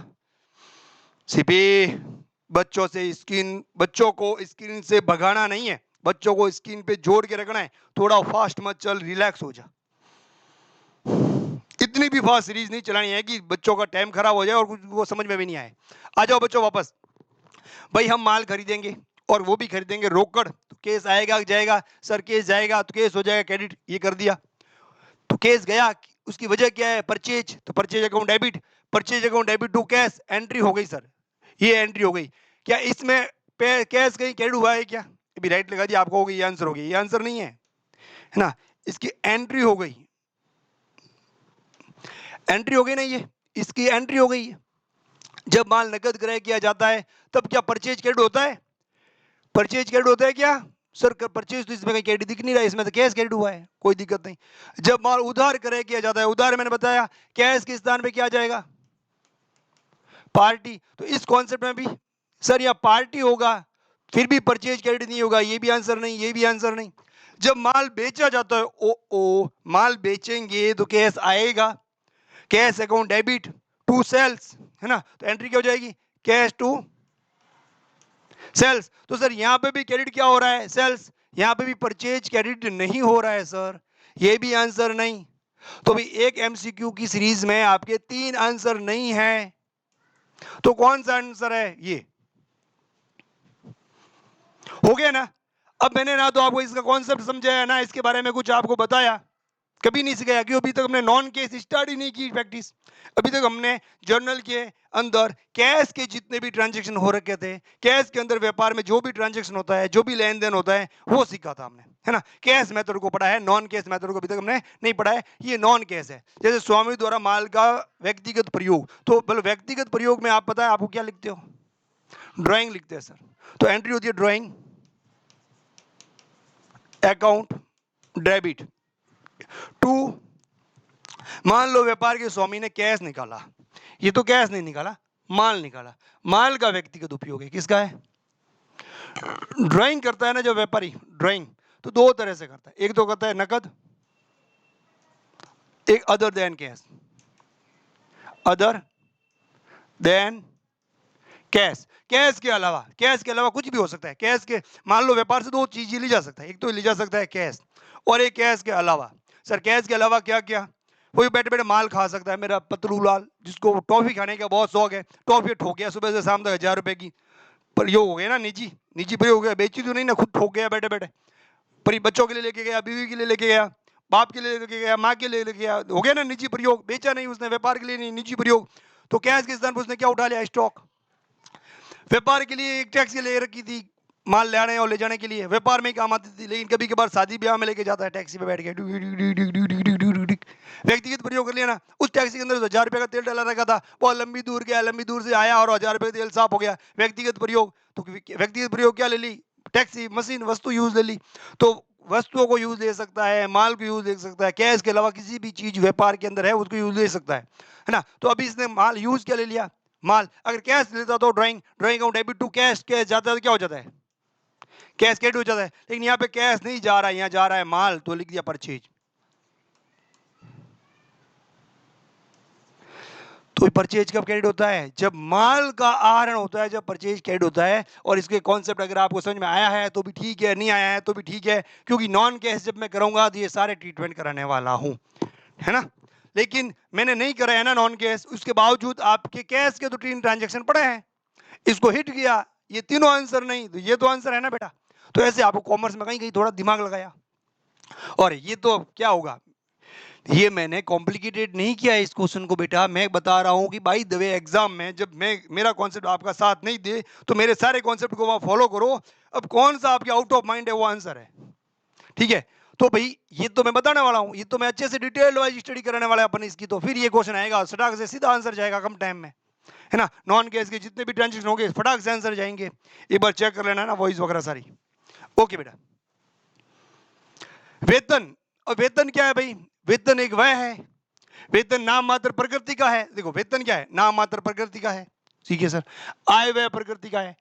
सीपी बच्चों से स्क्रीन, बच्चों को स्क्रीन से भगाना नहीं है, बच्चों को स्क्रीन पे जोड़ के रखना है। थोड़ा फास्ट मत चल, रिलैक्स हो जा। इतनी भी फास्ट सीरीज नहीं चलानी है कि बच्चों का टाइम खराब हो जाए और कुछ वो समझ में भी नहीं आए। आ जाओ बच्चों वापस। भाई हम माल खरीदेंगे और वो भी खरीदेंगे रोकड़, तो केस आएगा जाएगा, सर केस जाएगा तो केस हो जाएगा क्रेडिट, ये कर दिया तो केस गया। उसकी वजह क्या है, परचेज, तो purchase account debit, purchase account debit to cash, entry हो गई सर, ये एंट्री हो गई। क्या इसमें कैश कहीं क्रेडिट हुआ है क्या, अभी राइट लगा दिया आपको, हो गई, ये आंसर हो गई, ये आंसर नहीं है ना। इसकी एंट्री हो गई, एंट्री हो गई ना, ये इसकी एंट्री हो गई है। जब माल नकद क्रय किया जाता है तब क्या परचेज क्रेडिट होता है, परचेज क्रेडिट होता है क्या सर, परचेज तो इसमें कहीं क्रेडिट दिख नहीं रहा है, इसमें तो कैश क्रेडिट हुआ है, कोई दिक्कत नहीं। जब माल उधार क्रय किया जाता है, उधार मैंने बताया कैश के स्थान पे क्या जाएगा, पार्टी। तो इस कॉन्सेप्ट में भी सर यहाँ पार्टी होगा, फिर भी परचेज क्रेडिट नहीं होगा, ये भी आंसर नहीं, ये भी आंसर नहीं। जब माल बेचा जाता है, ओ माल बेचेंगे तो कैश आएगा, cash account debit to sales, है ना, तो एंट्री क्या हो जाएगी, कैश टू सेल्स। तो सर यहां पे भी क्रेडिट क्या हो रहा है, सेल्स, यहां पे भी परचेज क्रेडिट नहीं हो रहा है सर, ये भी आंसर नहीं। तो भी एक एमसीक्यू की सीरीज में आपके 3 आंसर नहीं है, तो कौन सा आंसर है, ये हो गया ना। अब मैंने ना तो आपको इसका कॉन्सेप्ट समझाया, ना इसके बारे में कुछ आपको बताया, कभी नहीं सिखाया, क्यों अभी तक हमने नॉन केस स्टार्ट ही नहीं की प्रैक्टिस। अभी तक हमने जर्नल के अंदर कैश के जितने भी ट्रांजैक्शन हो रखे थे, कैश के अंदर व्यापार में जो भी ट्रांजैक्शन होता है, जो भी लेन देन होता है, वो सीखा था हमने, है ना। कैश मेथड को पढ़ा है, नॉन कैश मेथड को अभी तक हमने नहीं पढ़ा है। ये नॉन कैश है, जैसे स्वामी द्वारा माल का व्यक्तिगत प्रयोग, तो व्यक्तिगत प्रयोग में आप पता है आपको क्या लिखते हो, ड्राइंग लिखते हैं सर। तो एंट्री होती है ड्राइंग, अकाउंट डेबिट टू, मान लो व्यापार के स्वामी ने कैश निकाला, ये तो कैश नहीं निकाला, माल निकाला, माल का व्यक्तिगत उपयोग है, किसका है, ड्राइंग करता है ना जो व्यापारी, ड्राइंग तो 2 तरह से करता है, एक तो करता है नकद, एक other than cash, other than cash, cash के अलावा, कैश के अलावा कुछ भी हो सकता है। कैश के, मान लो व्यापार से दो चीजें ली जा सकता है, एक तो ली जा सकता है कैश और एक कैश के अलावा। सर कैश के अलावा क्या क्या? कोई बैठे बैठे माल खा सकता है, मेरा पतलू लाल जिसको टॉफी खाने का बहुत शौक है, टॉफी ठोक गया सुबह से शाम तक 1000 रुपए की, प्रयोग हो गया ना, निजी निजी प्रयोग हो गया, बेची तो नहीं ना, खुद ठोक गया बैठे बैठे। पर बच्चों के लिए लेके गया, बीवी के लिए लेके गया, बाप के लिए लेके गया, माँ के लिए लेके गया, हो गया ना निजी प्रयोग, बेचा नहीं उसने, व्यापार के लिए नहीं, निजी प्रयोग। तो कैश के स्थान पर उसने क्या उठा लिया? स्टॉक। व्यापार के लिए एक टैक्सी ले रखी थी, माल ले आने और ले जाने के लिए, व्यापार में ही काम आती थी, लेकिन कभी कभार शादी ब्याह में लेके जाता है टैक्सी पे बैठ के, व्यक्तिगत प्रयोग कर लिया ना। उस टैक्सी के अंदर 1000 रुपए का तेल डाला रखा था, बहुत लंबी दूर गया, लंबी दूर से आया और 1000 रुपए का तेल साफ हो गया, व्यक्तिगत प्रयोग। तो व्यक्तिगत प्रयोग क्या ले ली? टैक्सी, मशीन, वस्तु यूज ले ली। तो वस्तुओं को यूज ले सकता है, माल को यूज ले सकता है, कैश के अलावा किसी भी चीज व्यापार के अंदर है उसको यूज ले सकता है ना। तो अभी इसने माल यूज क्या ले लिया? माल। अगर कैश लेता तो drawing, drawing account debit to cash, cash जाता है तो क्या हो जाता है? कैश क्रेडिट हो जाता है। लेकिन यहाँ पे कैश नहीं जा रहा है, यहाँ जा रहा है माल, तो लिख दिया परचेज। तो परचेज कब क्रेडिट होता है? जब माल का आहरण होता है, जब परचेज क्रेडिट होता है। और इसके कॉन्सेप्ट अगर आपको समझ में आया है तो भी ठीक है, नहीं आया है तो भी ठीक है, क्योंकि नॉन कैश जब मैं करूंगा तो ये सारे ट्रीटमेंट कराने वाला हूं, है ना। लेकिन मैंने नहीं कराया ना नॉन कैश, उसके बावजूद आपके कैश के तो 3 ट्रांजेक्शन पड़े हैं, इसको हिट किया, ये तीनों आंसर नहीं, तो ये तो आंसर है ना बेटा। तो ऐसे आपको कॉमर्स में कहीं कहीं थोड़ा दिमाग लगाया। और ये तो क्या होगा, ये मैंने कॉम्प्लिकेटेड नहीं किया है इस क्वेश्चन को बेटा, मैं बता रहा हूं कि भाई द वे एग्जाम में जब मैं, मेरा कॉन्सेप्ट आपका साथ नहीं दे तो मेरे सारे कॉन्सेप्ट को वहां फॉलो करो। अब कौन सा आपके आउट ऑफ माइंड है वो आंसर है, ठीक है। तो भाई ये तो मैं बताने वाला हूं, ये तो मैं अच्छे से डिटेल वाइज स्टडी कराने वाला है अपन इसकी, तो फिर ये क्वेश्चन आएगा सटाक से सीधा आंसर जाएगा कम टाइम में, है ना। नॉन कैश के जितने भी ट्रांजेक्शन होंगे फटाक से आंसर जाएंगे, एक बार चेक कर लेना ना वॉइस वगैरह सारी। ओके बेटा, वेतन। और वेतन क्या है भाई? वेतन एक वह है, वेतन नाम मात्र प्रकृति का है। देखो वेतन क्या है? नाम मात्र प्रकृति का है, ठीक है सर। आय व्यय प्रकृति का है,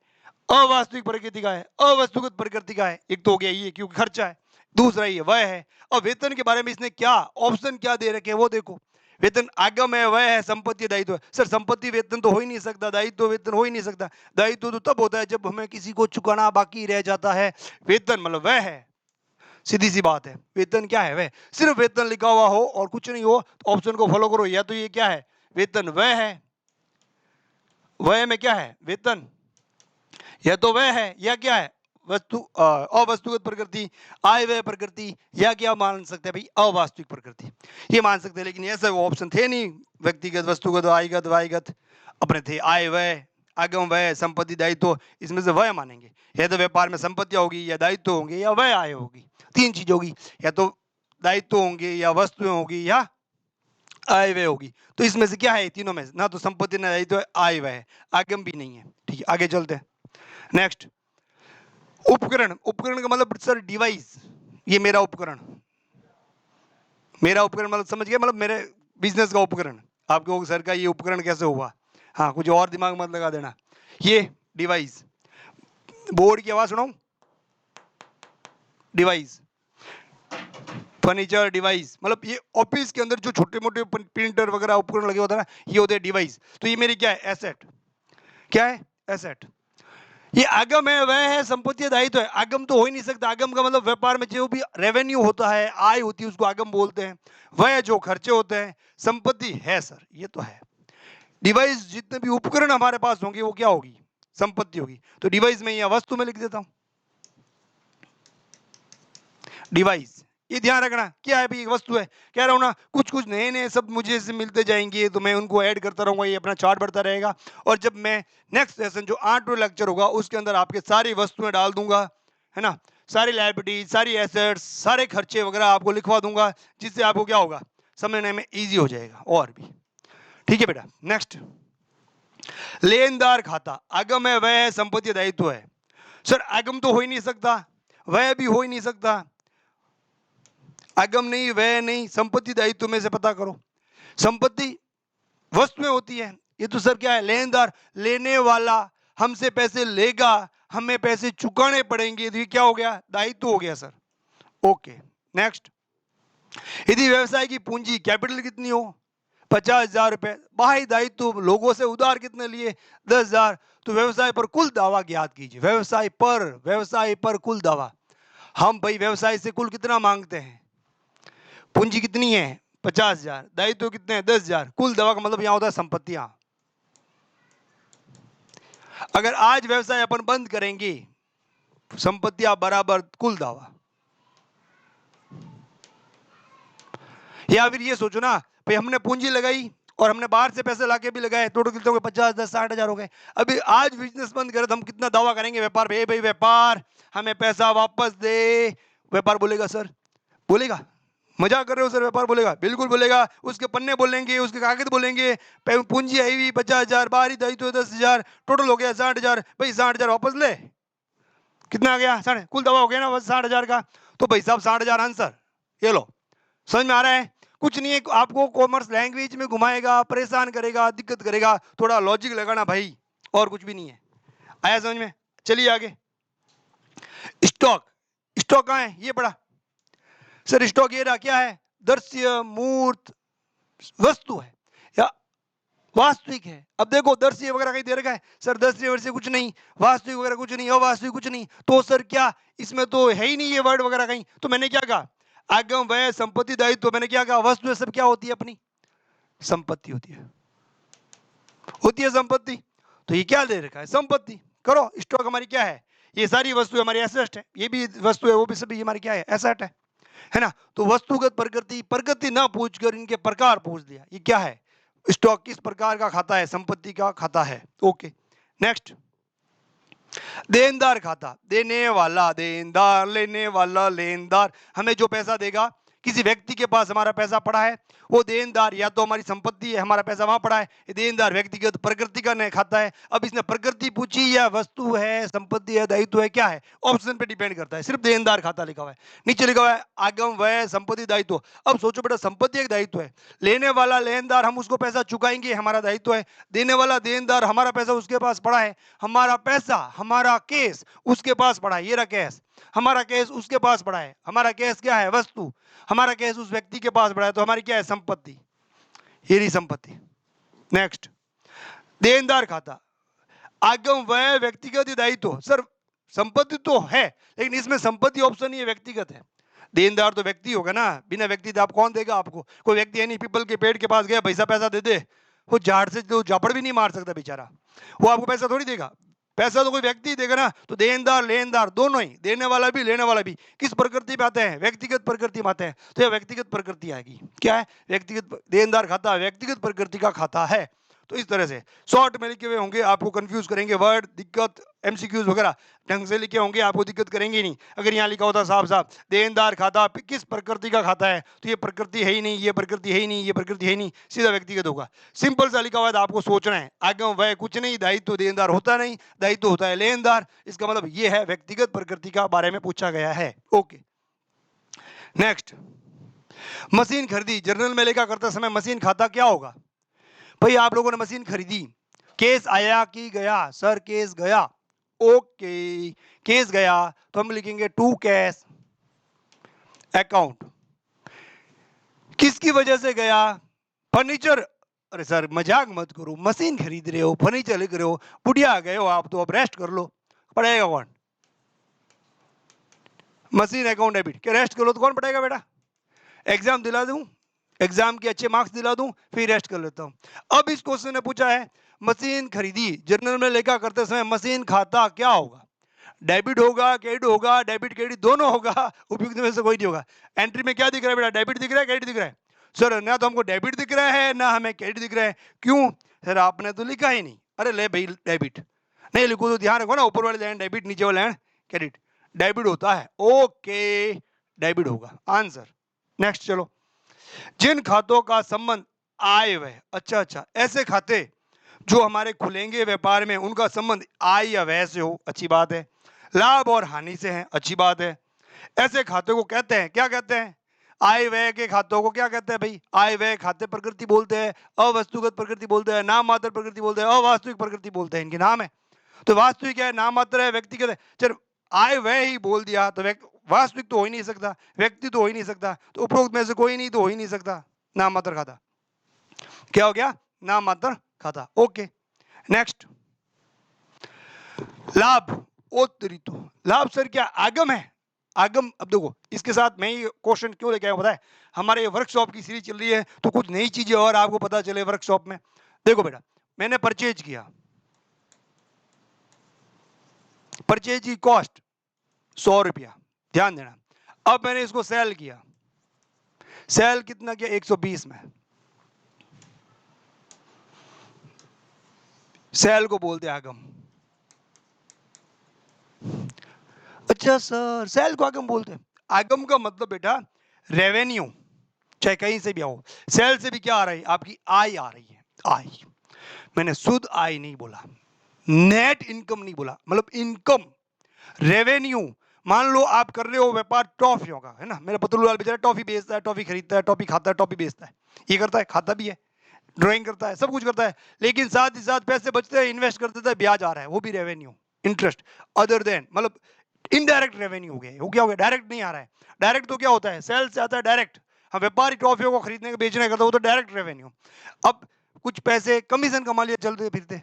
अवास्तविक प्रकृति का है, अवस्तुगत प्रकृति का है। एक तो हो गया ये क्योंकि खर्चा है, दूसरा ये वह है। और वेतन के बारे में इसने क्या ऑप्शन क्या दे रखे हैं वो देखो। वेतन आगम है, वह है, संपत्ति, दायित्व है। सर संपत्ति वेतन तो हो ही नहीं सकता, दायित्व वेतन हो ही नहीं सकता। दायित्व तो तब होता है जब हमें किसी को चुकाना बाकी रह जाता है, वेतन मतलब वह है, सीधी सी बात है। वेतन क्या है? वह। सिर्फ वेतन लिखा हुआ हो और कुछ नहीं हो तो ऑप्शन को फॉलो करो, या तो ये क्या है? वेतन वह है, वह में क्या है? वेतन, या तो वह है या क्या है? वस्तु, अवस्तुगत प्रकृति, आय व्यय प्रकृति, या क्या मान सकते हैं भाई? अवास्तविक प्रकृति, ये मान सकते हैं। लेकिन ऐसे ऑप्शन थे नहीं, व्यक्तिगत, वस्तुगत, आयगत, वायगत अपने थे, आय व्यय, आगम व्यय, संपत्ति, दायित्व, इसमें से वह मानेंगे। या तो व्यापार में संपत्ति होगी, या दायित्व होंगे, या वह आय होगी, तीन चीज होगी, या तो दायित्व होंगे, या वस्तुएं होगी, या आय व्यय होगी। तो इसमें से क्या है? तीनों में ना तो संपत्ति ना दायित्व है, आय व्यय है, आगम भी नहीं है, ठीक है। आगे चलते हैं, नेक्स्ट। उपकरण, उपकरण का मतलब सर डिवाइस, ये मेरा उपकरण, मेरा उपकरण मतलब समझ गया, मतलब मेरे बिजनेस का उपकरण। आपको सर का ये उपकरण कैसे हुआ, हाँ कुछ और दिमाग मत लगा देना। ये डिवाइस, बोर्ड की आवाज सुनाऊं? डिवाइस, फर्नीचर डिवाइस, मतलब ये ऑफिस के अंदर जो छोटे मोटे प्रिंटर वगैरह उपकरण लगे होते हैं ना, ये होते हैं डिवाइस। तो ये मेरी क्या है? एसेट। क्या है? एसेट। ये आगम है, वह है, संपत्ति, दायित्व है। आगम तो हो ही नहीं सकता, आगम का मतलब व्यापार में जो भी रेवेन्यू होता है, आय होती है, उसको आगम बोलते हैं। वह जो खर्चे होते हैं, संपत्ति है सर, ये तो है। डिवाइस, जितने भी उपकरण हमारे पास होंगे वो क्या होगी? संपत्ति होगी। तो डिवाइस में या वस्तु में लिख देता हूं, डिवाइस। ये ध्यान रखना क्या है भाई? एक वस्तु है, कह रहा हूं ना, कुछ कुछ नए नए सब मुझे से मिलते जाएंगे तो मैं उनको ऐड करता रहूंगा, ये अपना चार्ट बढ़ता रहेगा। और जब मैं नेक्स्ट सेशन जो 8वां लेक्चर होगा उसके अंदर आपके सारी वस्तुएं डाल दूंगा, है ना, सारी लायबिलिटी, सारी एसेट्स, सारे खर्चे वगैरह आपको लिखवा दूंगा, जिससे आपको क्या होगा? समझने में ईजी हो जाएगा और भी, ठीक है बेटा। नेक्स्ट, लेनदार खाता, आगम है, वह है, संपत्ति, दायित्व है। सर आगम तो हो ही नहीं सकता, वह भी हो ही नहीं सकता, आगम नहीं, वह नहीं, संपत्ति दायित्व में से पता करो। संपत्ति वस्तुएं होती है, ये तो सर क्या है? लेनदार, लेने वाला हमसे पैसे लेगा, हमें पैसे चुकाने पड़ेंगे, तो ये क्या हो गया? दायित्व हो गया सर। Okay, next. यदि व्यवसाय की पूंजी कैपिटल कितनी हो 50,000 रुपए, बाह्य दायित्व लोगों से उधार कितने लिए 10,000, तो व्यवसाय पर कुल दावा ज्ञात कीजिए। व्यवसाय पर कुल दावा, हम भाई व्यवसाय से कुल कितना मांगते हैं, पूंजी कितनी है 50,000, दायित्व कितने हैं 10,000, कुल दावा का मतलब यहां होता है संपत्तियां। अगर आज व्यवसाय अपन बंद करेंगे, संपत्तियां बराबर कुल दावा। या फिर ये सोचो ना भाई हमने पूंजी लगाई और हमने बाहर से पैसे लाके भी लगाए, टोटल कितने हो गए 50, 10, 60,000 हो गए। अभी आज बिजनेस बंद करे तो हम कितना दावा करेंगे व्यापार पे, भाई व्यापार हमें पैसा वापस दे। व्यापार बोलेगा सर, बोलेगा मजाक कर रहे हो सर, व्यापार बोलेगा बिल्कुल बोलेगा, उसके पन्ने बोलेंगे, उसके कागज बोलेंगे, पूंजी आई हुई 50,000, बाहरी दायित्व 10,000, टोटल हो गया 60,000, भाई 60,000 वापस ले। कितना आ गया 60, कुल दावा हो गया ना बस 60,000 का। तो भाई साहब 60,000 आंसर, ये लो। समझ में आ रहा है? कुछ नहीं है, आपको कॉमर्स लैंग्वेज में घुमाएगा, परेशान करेगा, दिक्कत करेगा, थोड़ा लॉजिक लगाना भाई, और कुछ भी नहीं है। आया समझ में? चलिए आगे। स्टॉक, स्टॉक कहां है, ये पड़ा सर, स्टॉक ये रहा, क्या है, दृश्य मूर्त वस्तु है या वास्तविक है। अब देखो दृश्य वगैरह कहीं दे रखा है सर, दृश्य वगैरह कुछ नहीं, वास्तविक वगैरह कुछ नहीं, अवास्तविक कुछ नहीं, तो सर क्या इसमें तो है ही नहीं ये वर्ड वगैरह कहीं। तो मैंने क्या कहा, आगम व्यय संपत्ति दायित्व, मैंने क्या कहा, वस्तु सब क्या होती है अपनी संपत्ति होती है संपत्ति। तो ये क्या दे रखा है, संपत्ति। करो, स्टॉक हमारी क्या है, ये सारी वस्तु हमारी एसेट है, ये भी वस्तु है, वो भी सभी हमारी क्या है, एसेट है ना। तो वस्तुगत प्रकृति ना पूछकर इनके प्रकार पूछ दिया, ये क्या है, स्टॉक किस प्रकार का खाता है, संपत्ति का खाता है। ओके नेक्स्ट, देनदार खाता, देने वाला देनदार, लेने वाला लेनदार। हमें जो पैसा देगा, किसी व्यक्ति के पास हमारा पैसा पड़ा है, वो देनदार या तो हमारी संपत्ति है, हमारा पैसा वहां पड़ा है, ये देनदार व्यक्तिगत प्रकृति का नहीं खाता है। अब इसने प्रकृति पूछी या वस्तु है, संपत्ति है, दायित्व है, क्या है, ऑप्शन पे डिपेंड करता है। सिर्फ देनदार खाता लिखा हुआ है, नीचे लिखा हुआ है आगम व्यय संपत्ति दायित्व। अब सोचो बेटा, संपत्ति एक दायित्व है, लेने वाला लेनदार, हम उसको पैसा चुकाएंगे, हमारा दायित्व है। देने वाला देनदार, हमारा पैसा उसके पास पड़ा है, हमारा पैसा, हमारा केस उसके पास पड़ा है, ये रहा केस, हमारा केस उसके पास पड़ा है, हमारा केस क्या है, वस्तु, हमारा केस उस व्यक्ति के पास पड़ा है, तो हमारी क्या है, संपत्ति, ये रही संपत्ति। नेक्स्ट, देनदार खाता, आगम व्यय व्यक्तिगत दायित्व। सर संपत्ति तो है, लेकिन इसमें संपत्ति ऑप्शन नहीं है, व्यक्तिगत है। देनदार तो व्यक्ति होगा ना, बिना व्यक्ति आप कौन देगा आपको, कोई व्यक्ति है नहीं, पीपल के पेड़ के पास गया, पैसा दे दे, वो झाड़ से तो झापड़ भी नहीं मार सकता बेचारा, वो आपको पैसा थोड़ी देगा, पैसा तो कोई व्यक्ति देगा ना। तो देनदार लेनदार दोनों ही, देने वाला भी लेने वाला भी, किस प्रकृति में आते हैं, व्यक्तिगत प्रकृति में आते हैं। तो यह व्यक्तिगत प्रकृति आएगी, क्या है, व्यक्तिगत, देनदार खाता व्यक्तिगत प्रकृति का खाता है। तो इस तरह से शॉर्ट में लिखे हुए होंगे, आपको कंफ्यूज करेंगे, वर्ड दिक्कत, एमसीक्यूज वगैरह ढंग से लिखे होंगे, आपको दिक्कत करेंगे नहीं। अगर यहाँ लिखा होता साफ साफ देनदार खाता किस प्रकृति का खाता है, तो ये प्रकृति है ही नहीं, ये प्रकृति है ही नहीं, ये प्रकृति है ही नहीं, सीधा व्यक्तिगत होगा। सिंपल सा लिखा हुआ है, आपको सोचना है, आगम व्यय कुछ नहीं, दायित्व देनदार होता नहीं, दायित्व होता है लेनदार, इसका मतलब ये है व्यक्तिगत प्रकृति का बारे में पूछा गया है। ओके नेक्स्ट, मशीन खरीदी, जर्नल में लेखा करते समय मशीन खाता क्या होगा। भाई आप लोगों ने मशीन खरीदी, केस आया कि गया, सर केस गया, ओके केस गया, तो हम लिखेंगे टू कैश अकाउंट। किसकी वजह से गया, फर्नीचर, अरे सर मजाक मत करो, मशीन खरीद रहे हो, फर्नीचर लिख रहे हो, बुढ़िया गए हो आप, तो अब रेस्ट कर लो, पढ़ेगा कौन, मशीन अकाउंट डेबिट, क्या रेस्ट कर लो तो कौन पढ़ेगा बेटा, एग्जाम दिला दूं, एग्जाम के अच्छे मार्क्स दिला दूं, फिर रेस्ट कर लेता हूं। अब इस क्वेश्चन ने पूछा है मशीन खरीदी, जर्नल में लेखा करते समय मशीन खाता क्या होगा, डेबिट होगा, क्रेडिट होगा, डेबिट क्रेडिट दोनों होगा, उपयुक्त में से कोई नहीं होगा। एंट्री में क्या दिख रहा है बेटा, डेबिट दिख रहा है, क्रेडिट दिख रहा है, सर ना तो हमको डेबिट दिख रहा है ना हमें क्रेडिट दिख रहा है, क्यों सर आपने तो लिखा ही नहीं। अरे ले भाई डेबिट नहीं लिखो तो ध्यान रखो ना, ऊपर वाले लाइन डेबिट, नीचे वाले लाइन क्रेडिट, डेबिट होता है, ओके डेबिट होगा आंसर। नेक्स्ट चलो, जिन खातों का संबंध आय व्यय, अच्छा ऐसे खाते जो हमारे खुलेंगे व्यापार में, उनका संबंध आय या व्यय से हो, अच्छी बात है, लाभ और हानि से है, अच्छी बात है। ऐसे खाते को कहते हैं, क्या कहते हैं, आय व्यय के खातों को क्या कहते हैं भाई, आय व्यय खाते प्रकृति बोलते हैं, अवस्तुगत प्रकृति बोलते हैं, नाम मात्र प्रकृति बोलते हैं, अवास्तविक प्रकृति बोलते हैं, इनके नाम है। तो वास्तविक है, नाम मात्र है, व्यक्तिगत है, चल आय व्यय ही बोल दिया तो वास्तविक तो हो ही नहीं सकता, व्यक्ति तो हो ही नहीं सकता, तो उपरोक्त में से कोई नहीं तो हो ही नहीं सकता, नाम मात्र खाता। क्या हो गया? नाम मात्र खाता। ओके, नेक्स्ट, लाभ। ओ तेरी तो, लाभ सर क्या आगम है? आगम, अब देखो इसके साथ मैं ये क्वेश्चन क्यों लेके आया पता है, हमारे वर्कशॉप की सीरीज चल रही है तो कुछ नई चीजें और आपको पता चले वर्कशॉप में। देखो बेटा, मैंने परचेज किया, परचेज की कॉस्ट 100 रुपया, ध्यान देना। अब मैंने इसको सेल किया, सेल कितना किया? 120 में। सेल को बोलते हैं आगम। अच्छा सर, सेल को आगम बोलते हैं? आगम का मतलब बेटा रेवेन्यू, चाहे कहीं से भी आओ, सेल से भी क्या आ रही है? आपकी आय आ रही है, आय। मैंने शुद्ध आय नहीं बोला, नेट इनकम नहीं बोला, मतलब इनकम, रेवेन्यू। मान लो आप कर रहे हो व्यापार टॉफियों का, है ना, मेरा पतलू लाल बेचारा टॉफी बेचता है, टॉफी खरीदता है, टॉफी खाता है, टॉफी बेचता है, ये करता है, खाता भी है, ड्राइंग करता है, सब कुछ करता है, लेकिन साथ ही साथ पैसे बचते हैं, इन्वेस्ट कर देता है, ब्याज आ रहा है, वो भी रेवेन्यू, इंटरेस्ट। अदर देन मतलब इनडायरेक्ट रेवेन्यू हो गया। वो क्या हो गया? डायरेक्ट नहीं आ रहा है। डायरेक्ट तो क्या होता है? सेल से आता है डायरेक्ट, हम व्यापारी टॉफियों को खरीदने का बेचने करता है, वो तो डायरेक्ट रेवेन्यू। अब कुछ पैसे कमीशन कमा लिया चलते फिरते,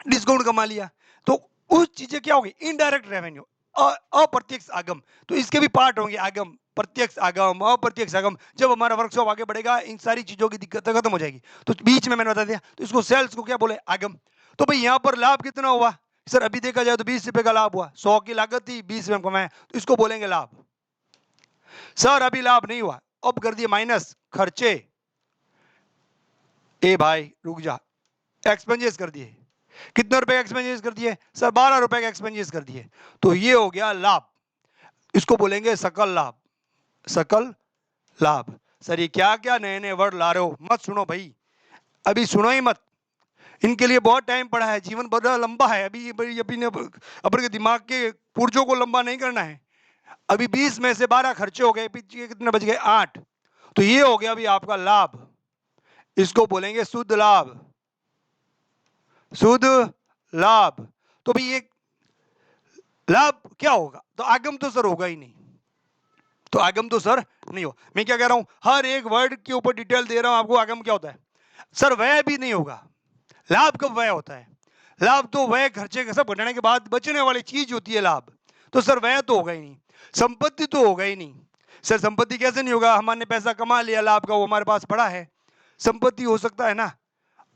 डिस्काउंट कमा लिया, तो उस चीजें क्या होगी? इनडायरेक्ट रेवेन्यू, अप्रत्यक्ष आगम। तो इसके भी पार्ट होंगे, आगम, प्रत्यक्ष आगम, अप्रत्यक्ष आगम। जब हमारा वर्कशॉप आगे बढ़ेगा इन सारी चीजों की दिक्कत खत्म हो जाएगी। तो बीच में मैंने बता दिया, तो इसको सेल्स को क्या बोले? आगम। तो भाई यहाँ पर लाभ कितना हुआ सर? अभी देखा जाए तो 20 रुपए का लाभ हुआ, 100 की लागत थी, 20 में कमाया, तो इसको बोलेंगे लाभ। सर अभी लाभ नहीं हुआ, अब कर दिए माइनस खर्चे, ए भाई रुक जा, एक्सपेंसेस कर दिए। कितने रुपए एक्सपेंसेस कर दिए सर? 12 रुपए का एक्सपेंसेस कर दिए, तो ये हो गया लाभ। इसको बोलेंगे सकल लाभ, सकल लाभ। सर ये क्या क्या नए नए वर्ड ला रहे हो? मत सुनो भाई, अभी सुनो ही मत, इनके लिए बहुत टाइम पड़ा है, जीवन बड़ा लंबा है, अभी ने अपने दिमाग के पुर्जों को लंबा नहीं करना है। अभी 20 में से 12 खर्चे हो गए, पीछे कितने बच गए? 8। तो ये हो गया अभी आपका लाभ, इसको बोलेंगे शुद्ध लाभ, शुद्ध लाभ। तो भाई ये लाभ क्या होगा? तो आगम तो सर होगा ही नहीं, तो आगम तो सर नहीं हो। मैं क्या कह रहा हूं, हर एक वर्ड के ऊपर डिटेल दे रहा हूं आपको। आगम क्या होता है सर? व्यय भी नहीं होगा। लाभ कब व्यय होता है? लाभ तो व्यय खर्चे का सब घटाने के बाद बचने वाली चीज होती है लाभ। तो सर व्यय तो होगा ही नहीं, संपत्ति तो होगा ही नहीं। सर संपत्ति कैसे नहीं होगा? हमने पैसा कमा लिया लाभ का, वो हमारे पास पड़ा है, संपत्ति हो सकता है ना।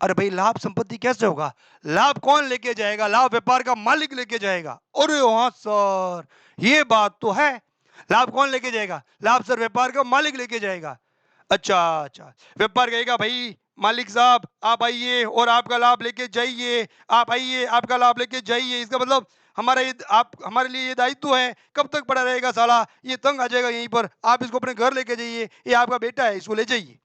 अरे भाई लाभ संपत्ति कैसे होगा? लाभ कौन लेके जाएगा? लाभ व्यापार का मालिक लेके जाएगा। अरे हाँ सर, ये बात तो है। लाभ कौन लेके जाएगा? लाभ सर व्यापार का मालिक लेके जाएगा। अच्छा अच्छा, व्यापार कहेगा भाई मालिक साहब आप आइए और आपका लाभ लेके जाइए, आप आइए आपका लाभ लेके जाइए। इसका मतलब हमारा ये, आप हमारे लिए ये दायित्व है, कब तक पड़ा रहेगा साला, ये तंग आ जाएगा यहीं पर, आप इसको अपने घर लेके जाइए, ये आपका बेटा है, इसको ले जाइए।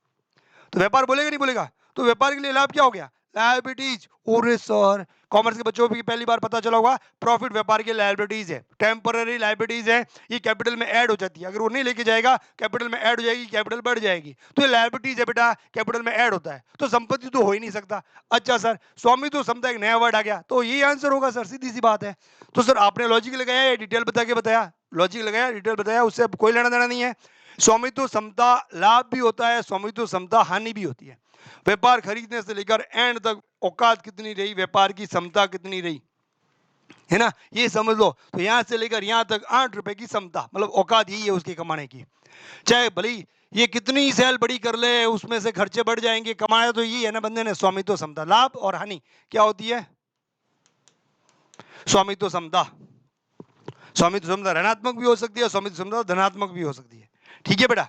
तो व्यापार बोलेगा नहीं बोलेगा? तो व्यापार के लिए लाभ क्या हो गया? लायबिलिटीज। ओरे सर, कॉमर्स के बच्चों को पहली बार पता चला होगा, प्रॉफिट व्यापार की लायबिलिटीज है, टेम्पररी लायबिलिटीज है, ये कैपिटल में ऐड हो जाती है। अगर वो नहीं लेके जाएगा कैपिटल में ऐड हो जाएगी, कैपिटल बढ़ जाएगी, तो ये लायबिलिटीज है बेटा, कैपिटल में ऐड होता है, तो संपत्ति तो हो ही नहीं सकता। अच्छा सर, स्वामित्व समता एक नया वर्ड आ गया, तो ये आंसर होगा सर, सीधी सी बात है। तो सर आपने लॉजिक लगाया या डिटेल बता के बताया? लॉजिक लगाया, डिटेल बताया, उससे अब कोई लेना देना नहीं है। स्वामित्व समता लाभ भी होता है, स्वामित्व समता हानि भी होती है। व्यापार खरीदने से लेकर एंड तक औकात कितनी रही, व्यापार की क्षमता कितनी रही, है ना, ये समझ लो। तो यहां से लेकर यहां तक 8 रुपए की क्षमता, मतलब औकात यही है उसके कमाने की। चाहे भले ये कितनी सेल बड़ी कर ले, उसमें से खर्चे बढ़ जाएंगे, कमाया तो यही है ना बंदे ने, स्वामित्व क्षमता। लाभ और हानि क्या होती है? स्वामित्व क्षमता। स्वामित्व क्षमता ऋणात्मक भी हो सकती है, स्वामित्व क्षमता धनात्मक भी हो सकती है। ठीक है बेटा?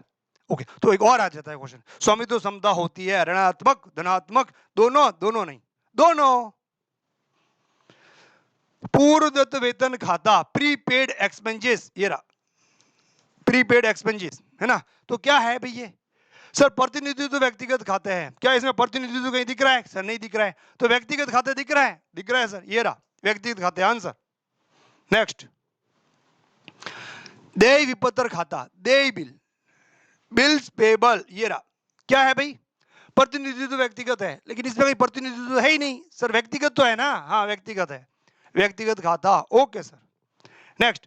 ओके, तो एक और आ जाता है क्वेश्चन, स्वामित्व क्षमता होती है ऋणात्मक धनात्मक, दोनों? दोनों नहीं, दोनों। पूर्व दत्त वेतन खाता, प्रीपेड एक्सपेंसेस, ये रहा प्रीपेड एक्सपेंसेस, है ना। तो क्या है भाई ये? सर प्रतिनिधित्व व्यक्तिगत खाते हैं, क्या इसमें प्रतिनिधित्व कहीं दिख रहा है? सर नहीं दिख रहा है। तो व्यक्तिगत खाते दिख रहा है? दिख रहा है सर, ये रहा व्यक्तिगत खाते, आंसर। नेक्स्ट, देय विपत्र खाता, देय बिल, बिल्स पेबल, ये रहा। क्या है भाई? प्रतिनिधित्व व्यक्तिगत है, लेकिन इसमें कोई प्रतिनिधित्व है ही नहीं सर, व्यक्तिगत तो है ना। हाँ व्यक्तिगत है, व्यक्तिगत खाता। Okay sir. नेक्स्ट,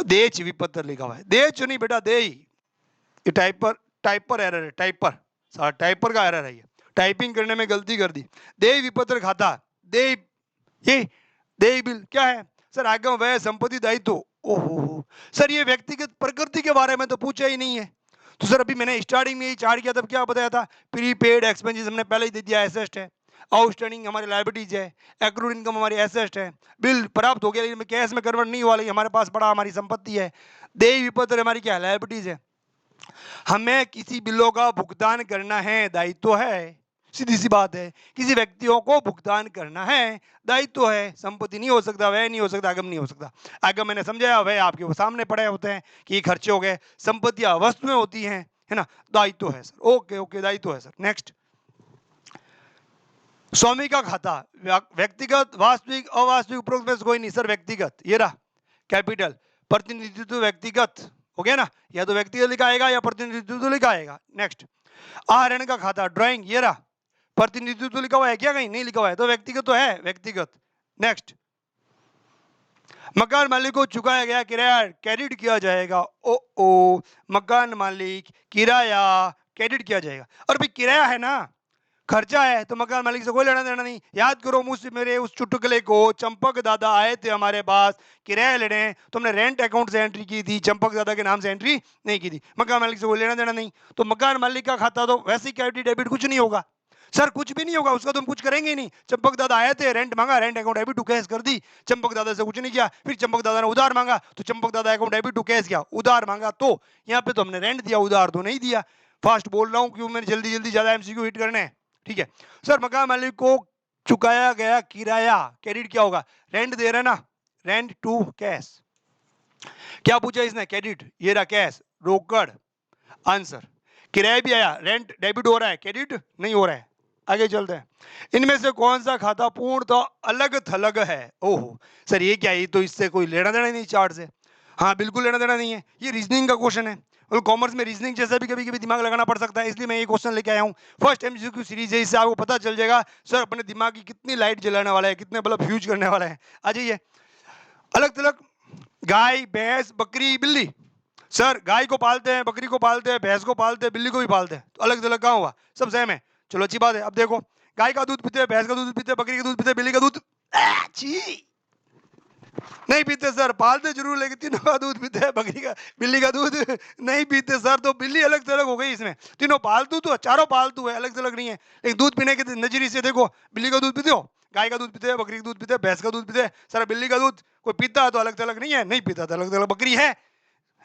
देच विपत्र लिखा हुआ है, देच नहीं बेटा, दे। ये टाइपर एरर है, टाइपर का एरर है, ये टाइपिंग करने में गलती कर दी। दे विपत्र खाता, दे, ये दे बिल क्या है सर? आगम व्यय संपत्ति दायित्व। ओहो सर, ये व्यक्तिगत प्रकृति के बारे में तो पूछा ही नहीं है। तो सर अभी मैंने स्टार्टिंग में ही चार्ट किया, तब क्या बताया था? प्रीपेड एक्सपेंसेस हमने पहले ही दे दिया, एसेस्ट है। आउटस्टैंडिंग हमारी लायबिलिटीज है, एक्रूड इनकम हमारी एसेस्ट है। बिल प्राप्त हो गया लेकिन कैश में कन्वर्ट नहीं हुआ, लेकिन हमारे पास पड़ा, हमारी संपत्ति है। देय विपत्र हमारी क्या है? लायबिलिटीज है। हमें किसी बिलों का भुगतान करना है, दायित्व है, सीधी सी बात है। किसी व्यक्तियों को भुगतान करना है, दायित्व है। संपत्ति नहीं हो सकता, व्यय नहीं हो सकता, आगम नहीं हो सकता। आगम मैंने समझाया, व्यय आपके वो सामने पड़े होते हैं कि ये खर्चे हो गए। संपत्तियां वस्तुएं होती हैं, है ना? दायित्व है सर, ओके ओके, दायित्व है सर। नेक्स्ट, स्वामी का खाता, व्यक्तिगत, वास्तविक, अवास्तविक, उपरोक्त में से कोई नहीं सर, व्यक्तिगत। ये रहा कैपिटल, प्रतिनिधित्व व्यक्तिगत हो गया ना, या तो व्यक्तिगत लिखा आएगा या प्रतिनिधित्व लिखा आएगा। नेक्स्ट, आहरण का खाता, ड्राइंग, ये रहा प्रतिनिधित्व लिखा हुआ है क्या? कहीं नहीं लिखा हुआ है, तो व्यक्तिगत तो है, व्यक्तिगत। नेक्स्ट, मकान मालिक को चुकाया गया किराया क्रेडिट किया जाएगा। ओ मकान मालिक किराया क्रेडिट किया जाएगा। और भाई किराया है ना, खर्चा है, तो मकान मालिक से कोई लेना देना नहीं। याद करो मुझसे मेरे उस चुटकुले को, चंपक दादा आए थे हमारे पास किराया लेने, तो हमने रेंट अकाउंट से एंट्री की थी, चंपक दादा के नाम से एंट्री नहीं की थी। मकान मालिक से कोई लेना देना नहीं, तो मकान मालिक का खाता तो वैसे क्रेडिट डेबिट कुछ नहीं होगा सर, कुछ भी नहीं होगा उसका, तुम कुछ करेंगे ही नहीं। चंपक दादा आए थे, रेंट मांगा, rent account debit to cash कर दी, चंपक दादा से कुछ नहीं किया। फिर चंपक दादा ने उधार मांगा, तो चंपक दादा अकाउंट डेबिट टू कैश किया। उधार मांगा तो यहाँ पे तो हमने रेंट दिया, उधार तो नहीं दिया। फास्ट बोल रहा हूँ क्यों, मैंने जल्दी जल्दी ज्यादा एमसीक्यू हिट करने हैं, ठीक है सर। मकान मालिक को चुकाया गया किराया क्रेडिट क्या होगा? रेंट दे रहे ना, रेंट टू कैश। क्या पूछा इसने? क्रेडिट, ये रहा कैश, रोकड़। आंसर, किराया भी आया, रेंट डेबिट हो रहा है, क्रेडिट नहीं हो रहा है। आगे चलते हैं, इनमें से कौन सा खाता पूर्ण तो अलग थलग है? ओहो सर, ये क्या है? ये तो इससे कोई लेना देना नहीं चार्ट से। हाँ बिल्कुल लेना देना नहीं है, ये रीजनिंग का क्वेश्चन है, और कॉमर्स में रीजनिंग जैसा भी कभी कभी दिमाग लगाना पड़ सकता है, इसलिए मैं ये क्वेश्चन लेके आया हूँ। फर्स्ट एमसीक्यू सीरीज है, इससे आपको पता चल जाएगा सर अपने दिमाग की कितनी लाइट जलाने वाला है, कितने बल्ब फ्यूज करने वाला है। आ जाइए, अलग थलग, गाय, भैंस, बकरी, बिल्ली। सर गाय को पालते हैं, बकरी को पालते हैं, भैंस को पालते हैं, बिल्ली को भी पालते हैं, तो अलग थलग कहाँ हुआ? सब सेम है। चलो अच्छी बात है। अब देखो, गाय का दूध पीते हैं, भैंस का दूध पीते हैं, बकरी का दूध पीते हैं, बिल्ली का दूध छी नहीं पीते सर, पालते जरूर लेकिन तीनों का दूध पीते हैं, बकरी का, बिल्ली का दूध नहीं पीते सर, तो बिल्ली अलग थलग हो गई इसमें। तीनों पालतू तो, चारों पालतू है, अलग थलग नहीं है। लेकिन दूध पीने के नजरिए से देखो, बिल्ली का दूध पीते हो, गाय का दूध पीते हैं, बकरी का दूध पीते हैं, भैंस का दूध पीते हैं। सर बिल्ली का दूध कोई पीता है तो अलग थलग नहीं है, नहीं पीता तो अलग थलग। बकरी है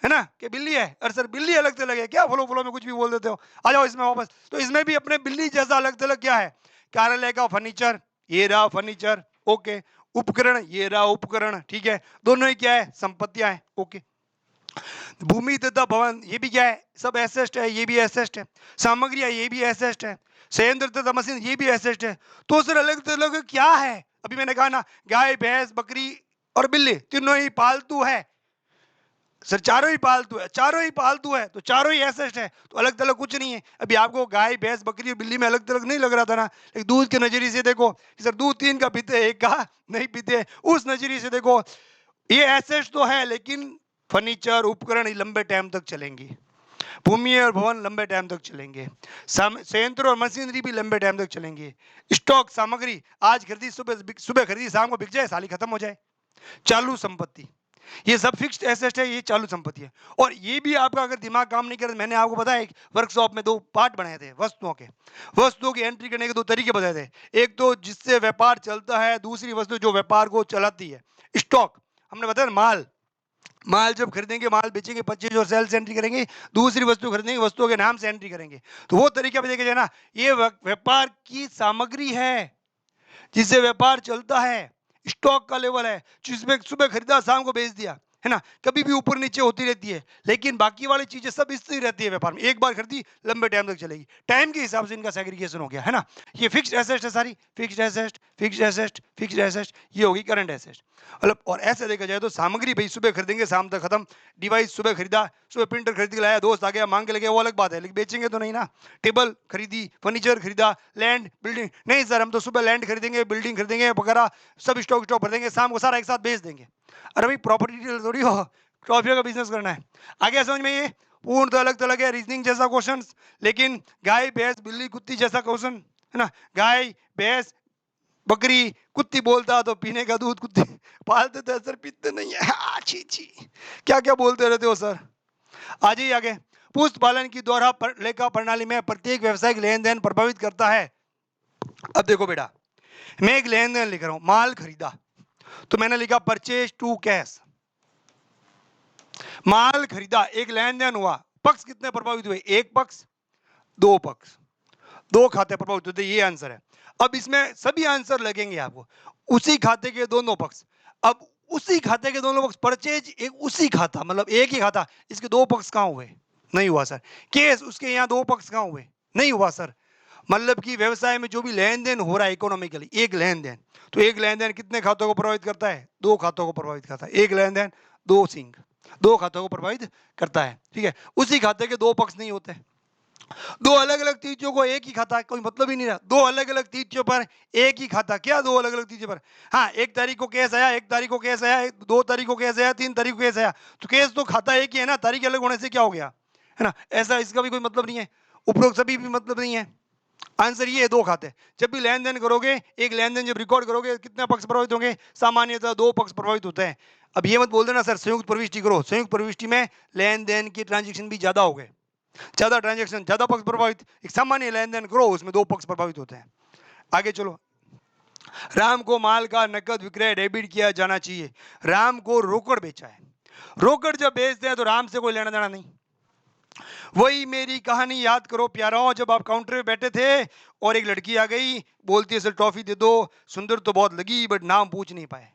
ना कि बिल्ली है? और सर बिल्ली अलग थलग है क्या? फ्लो फ्लो में कुछ भी बोल देते हो। आ जाओ इसमें वापस, तो इसमें भी अपने बिल्ली जैसा अलग थलग क्या है? कार्यालय का फर्नीचर, ये रहा फर्नीचर, ओके। उपकरण, ये रहा उपकरण, ठीक है। दोनों ही क्या है? संपत्तियां हैं, ओके। भूमि तथा भवन, ये भी क्या है? सब एसेस्ट है, ये भी एसेस्ट है। सामग्रियां, ये भी एसेस्ट है। संयंत्र तथा मशीन, ये भी एसेस्ट है। तो सर अलग अलग क्या है? अभी मैंने कहा ना, गाय, भैंस, बकरी और बिल्ली तीनों ही पालतू है। सर चारों ही पालतू है, चारों ही पालतू है, तो चारों ही एसेस्ट है, तो अलग थलग कुछ नहीं है। अभी आपको गाय, भैंस, बकरी और बिल्ली में अलग थलग नहीं लग रहा था ना, लेकिन दूध के नजरिए से देखो कि सर दूध 3 का पीते, 1 का नहीं पीते, उस नजरिए से देखो ये एसेट्स तो है, लेकिन फर्नीचर, उपकरण लंबे टाइम तक चलेंगी, भूमि और भवन लंबे टाइम तक चलेंगे, संयंत्र और मशीनरी भी लंबे टाइम तक चलेंगे। स्टॉक, सामग्री आज खरीदी, सुबह खरीदी, शाम को बिक जाए, साली खत्म हो जाए। चालू संपत्ति, ये सब फिक्स्ड एसेट है, ये चालू संपत्ति है। और ये भी आपका अगर दिमाग काम नहीं करे, मैंने आपको बताया एक वर्कशॉप में 2 पार्ट बनाए थे वस्तुओं के, वस्तुओं की एंट्री करने के 2 तरीके बताए थे। एक तो जिससे व्यापार चलता है, दूसरी वस्तु जो व्यापार को चलाती है। स्टॉक हमने बताया, माल, माल जब खरीदेंगे, माल बेचेंगे, परचेज और सेल से एंट्री करेंगे। दूसरी वस्तु खरीदेंगे, वस्तुओं के नाम से एंट्री करेंगे। तो वो तरीका भी देखा जाए ना, ये व्यापार की सामग्री है जिससे व्यापार चलता है। स्टॉक का लेवल है जिसमें सुबह खरीदा, शाम को बेच दिया, है ना, कभी भी ऊपर नीचे होती रहती है, लेकिन बाकी वाली चीजें सब स्थिर रहती है व्यापार में। एक बार खरीदी, लंबे टाइम तक चलेगी। टाइम के हिसाब से इनका सेग्रीगेशन हो गया, है ना। ये फिक्स्ड एसेट है सारी, fixed asset, fixed asset, fixed asset, ये होगी करंट एसेट। मतलब और ऐसे देखा जाए तो सामग्री भाई सुबह खरीदेंगे, शाम तक खत्म। डिवाइस सुबह खरीदा, सुबह प्रिंटर खरीद के लाया, दोस्त आ गया मांग के लगे, वो अलग बात है, लेकिन बेचेंगे तो नहीं ना। टेबल खरीदी, फर्नीचर खरीदा, लैंड, बिल्डिंग नहीं सर, हम तो सुबह लैंड खरीदेंगे, बिल्डिंग खरीदेंगे वगैरह, सब स्टॉक भर देंगे, शाम को सारा एक साथ बेच देंगे। अरे भाई प्रॉपर्टी डीलर थोड़ी हो, ट्रॉफियों का बिजनेस करना है। आगे समझ में, ये पूर्ण तो अलग अलग है, रीजनिंग जैसा क्वेश्चन, लेकिन गाय भैंस बिल्ली कुत्ती जैसा क्वेश्चन है ना। गाय भैंस बकरी कुत्ती बोलता तो पीने का दूध, कुत्ती पालते थे सर, पीते नहीं है। छी छी, क्या क्या बोलते रहते हो सर। आ जाइए आगे। पुष्ट पालन की द्वारा लेखा प्रणाली में प्रत्येक व्यवसायिक लेन देन प्रभावित करता है। अब देखो बेटा, मैं एक लेन देन लिख रहा हूं, माल खरीदा तो मैंने लिखा परचेज टू कैश। माल खरीदा, एक लेन देन हुआ, पक्ष कितने प्रभावित हुए? एक पक्ष, दो पक्ष, दो खाते प्रभावित होते, ये आंसर है। अब इसमें सभी आंसर लगेंगे आपको, उसी खाते के दोनों पक्ष। अब उसी खाते के दोनों पक्ष, परचेज एक उसी खाता, मतलब एक ही खाता, इसके दो पक्ष कहां हुए? नहीं हुआ सर। केस, उसके यहां दो पक्ष कहां हुए? नहीं हुआ सर। मतलब कि व्यवसाय में जो भी लेन देन हो रहा है इकोनॉमिकली, एक लेन देन, तो एक लेन देन कितने खातों को प्रभावित करता है? दो खातों को प्रभावित करता है। एक लेन देन दो सिंह, दो खातों को प्रभावित करता है, ठीक है। उसी खाते के दो पक्ष नहीं होते। दो अलग अलग तीजों को एक ही खाता, कोई मतलब ही नहीं रहा। दो अलग अलग तीजों पर एक ही खाता, क्या दो अलग अलग तीजों पर? हाँ, एक तारीख को केस आया, एक तारीख को केस आया, दो तारीख को केस आया, तीन तारीख को केस आया, तो केस तो खाता एक ही है ना, तारीख अलग होने से क्या हो गया, है ना। ऐसा इसका भी कोई मतलब नहीं है, उपरोक्त सभी भी मतलब नहीं है। आंसर ये है, दो खाते। जब भी लेन देन करोगे, एक लेन देन जब रिकॉर्ड करोगे, कितने पक्ष प्रभावित होंगे? सामान्यतः दो पक्ष प्रभावित होते हैं। अब ये मत बोल देना सर संयुक्त प्रविष्टि करो, संयुक्त प्रविष्टि में लेन देन की ट्रांजेक्शन भी ज्यादा हो गए, ज्यादा ट्रांजेक्शन, ज्यादा पक्ष प्रभावित। एक सामान्य लेन देन करो, उसमें दो पक्ष प्रभावित होते हैं। आगे चलो। राम को माल का नकद विक्रय डेबिट किया जाना चाहिए। राम को रोकड़ बेचा है, रोकड़ जब बेचते हैं तो राम से कोई लेना देना नहीं। वही मेरी कहानी याद करो प्यारों, जब आप काउंटर पे बैठे थे और एक लड़की आ गई, बोलती है सर टॉफी दे दो, सुंदर तो बहुत लगी बट नाम पूछ नहीं पाए।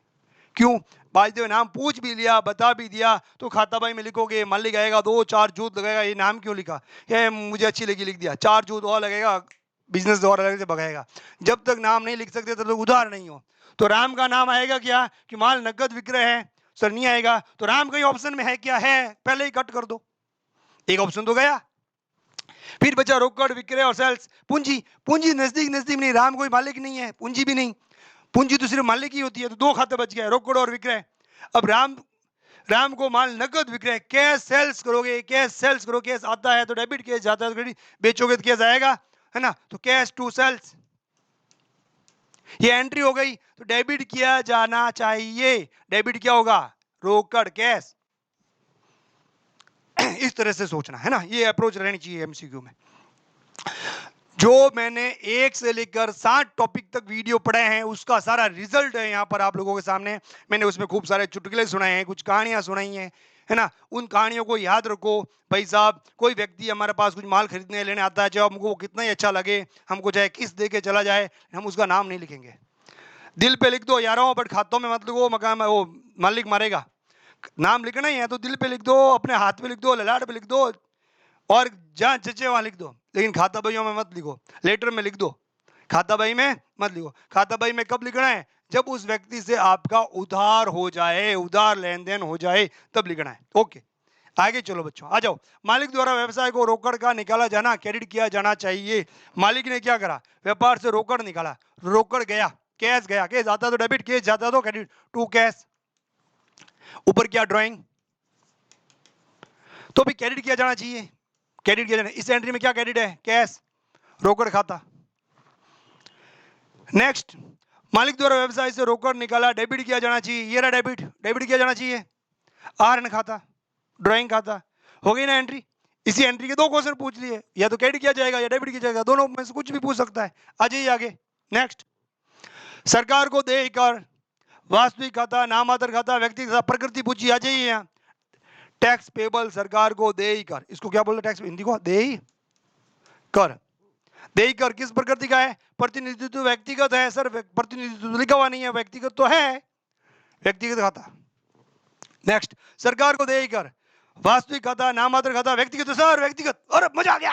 क्यों? बाजते हुए नाम पूछ भी लिया, बता भी दिया, तो खाता बाई में लिखोगे, मालिक आएगा, दो चार जूत लगेगा, ये नाम क्यों लिखा? ये मुझे अच्छी लगी, लिख दिया, चार जूत और लगेगा, बिजनेस और अलग से भगाएगा। जब तक नाम नहीं लिख सकते तब तक उधार नहीं हो। तो राम का नाम आएगा क्या कि माल नकद विक्रय है? सर नहीं आएगा। तो राम कहीं ऑप्शन में है क्या? है, पहले ही कट कर दो, एक ऑप्शन तो गया। फिर बचा रोकड़ विक्रय और सेल्स। पूंजी, पूंजी नजदीक नजदीक नहीं, राम कोई मालिक नहीं है, पूंजी भी नहीं, पूंजी तो सिर्फ मालिक ही होती है। तो दो खाते बच गए, रोकड़ और विक्रय। अब राम को माल नकद विक्रय, कैश सेल्स करोगे, कैश सेल्स करो, कैश आता है तो डेबिट, कैश जाता है तो क्रेडिट, बेचोगे तो कैश आएगा, है ना। तो कैश टू सेल्स, ये एंट्री हो गई, तो डेबिट किया जाना चाहिए। डेबिट क्या होगा? रोकड़, कैश। इस तरह से सोचना है ना, ये अप्रोच रहनी चाहिए एमसीक्यू में। जो मैंने 1 से लेकर 60 टॉपिक तक वीडियो पढ़े हैं, उसका सारा रिजल्ट है यहाँ पर आप लोगों के सामने। मैंने उसमें खूब सारे चुटकुले सुनाए हैं, कुछ कहानियां सुनाई हैं, है ना। उन कहानियों को याद रखो। भाई साहब, कोई व्यक्ति हमारे पास कुछ माल खरीदने लेने आता है, चाहे हमको वो कितना ही अच्छा लगे, हमको चाहे किस दे के चला जाए, हम उसका नाम नहीं लिखेंगे। दिल पे लिख दो यारों, बट खातों में मत लिखो, मकान वो मालिक मारेगा। नाम लिखना ही है तो दिल पे लिख दो, अपने हाथ पे लिख दो, ललाट पे लिख दो, और जहां जचे वहां लिख दो, लेकिन खाता बहियों में मत लिखो, लेटर में लिख दो। खाता बही में मत लिखो। खाता बही में कब लिखना है? जब उस व्यक्ति से आपका उधार हो जाए, उधार लेन देन हो जाए, तब लिखना है। ओके, आगे चलो बच्चों, आ जाओ। मालिक द्वारा व्यवसाय को रोकड़ का निकाला जाना, क्रेडिट किया जाना चाहिए। मालिक ने क्या करा? व्यापार से रोकड़ निकाला, रोकड़ गया, कैश गया, कैश आता तो डेबिट, कैश जाता तो क्रेडिट, टू कैश। ऊपर क्या ड्राइंग, तो भी क्रेडिट किया जाना चाहिए, क्रेडिट किया जाना। इस एंट्री में क्या क्रेडिट है? कैश, रोकड़ खाता। नेक्स्ट, मालिक द्वारा व्यवसाय से रोकड़ निकाला, डेबिट किया जाना चाहिए, ये रहा डेबिट, डेबिट किया जाना चाहिए। आर खाता, ड्राइंग खाता, हो गई ना एंट्री। इसी एंट्री के दो क्वेश्चन पूछ लिए, या तो क्रेडिट किया जाएगा या डेबिट किया जाएगा, दोनों में से कुछ भी पूछ सकता है। आ जाइए आगे। नेक्स्ट, सरकार को देय कर, वास्तविक खाता, नामात्र खाता, व्यक्तिगत खाता, प्रकृति पूछी। आ जाइए यहाँ। टैक्स पेबल, सरकार को देय कर, इसको क्या बोलते टैक्स, हिंदी को देय कर। देय कर किस प्रकृति का है? प्रतिनिधित्व व्यक्तिगत है सर, प्रतिनिधित्व लिखा हुआ नहीं है, व्यक्तिगत तो है, व्यक्तिगत खाता। नेक्स्ट, सरकार को देय कर, वास्तविक खाता, नामात्र खाता, व्यक्तिगत सर, व्यक्तिगत। अरे मजा आ गया,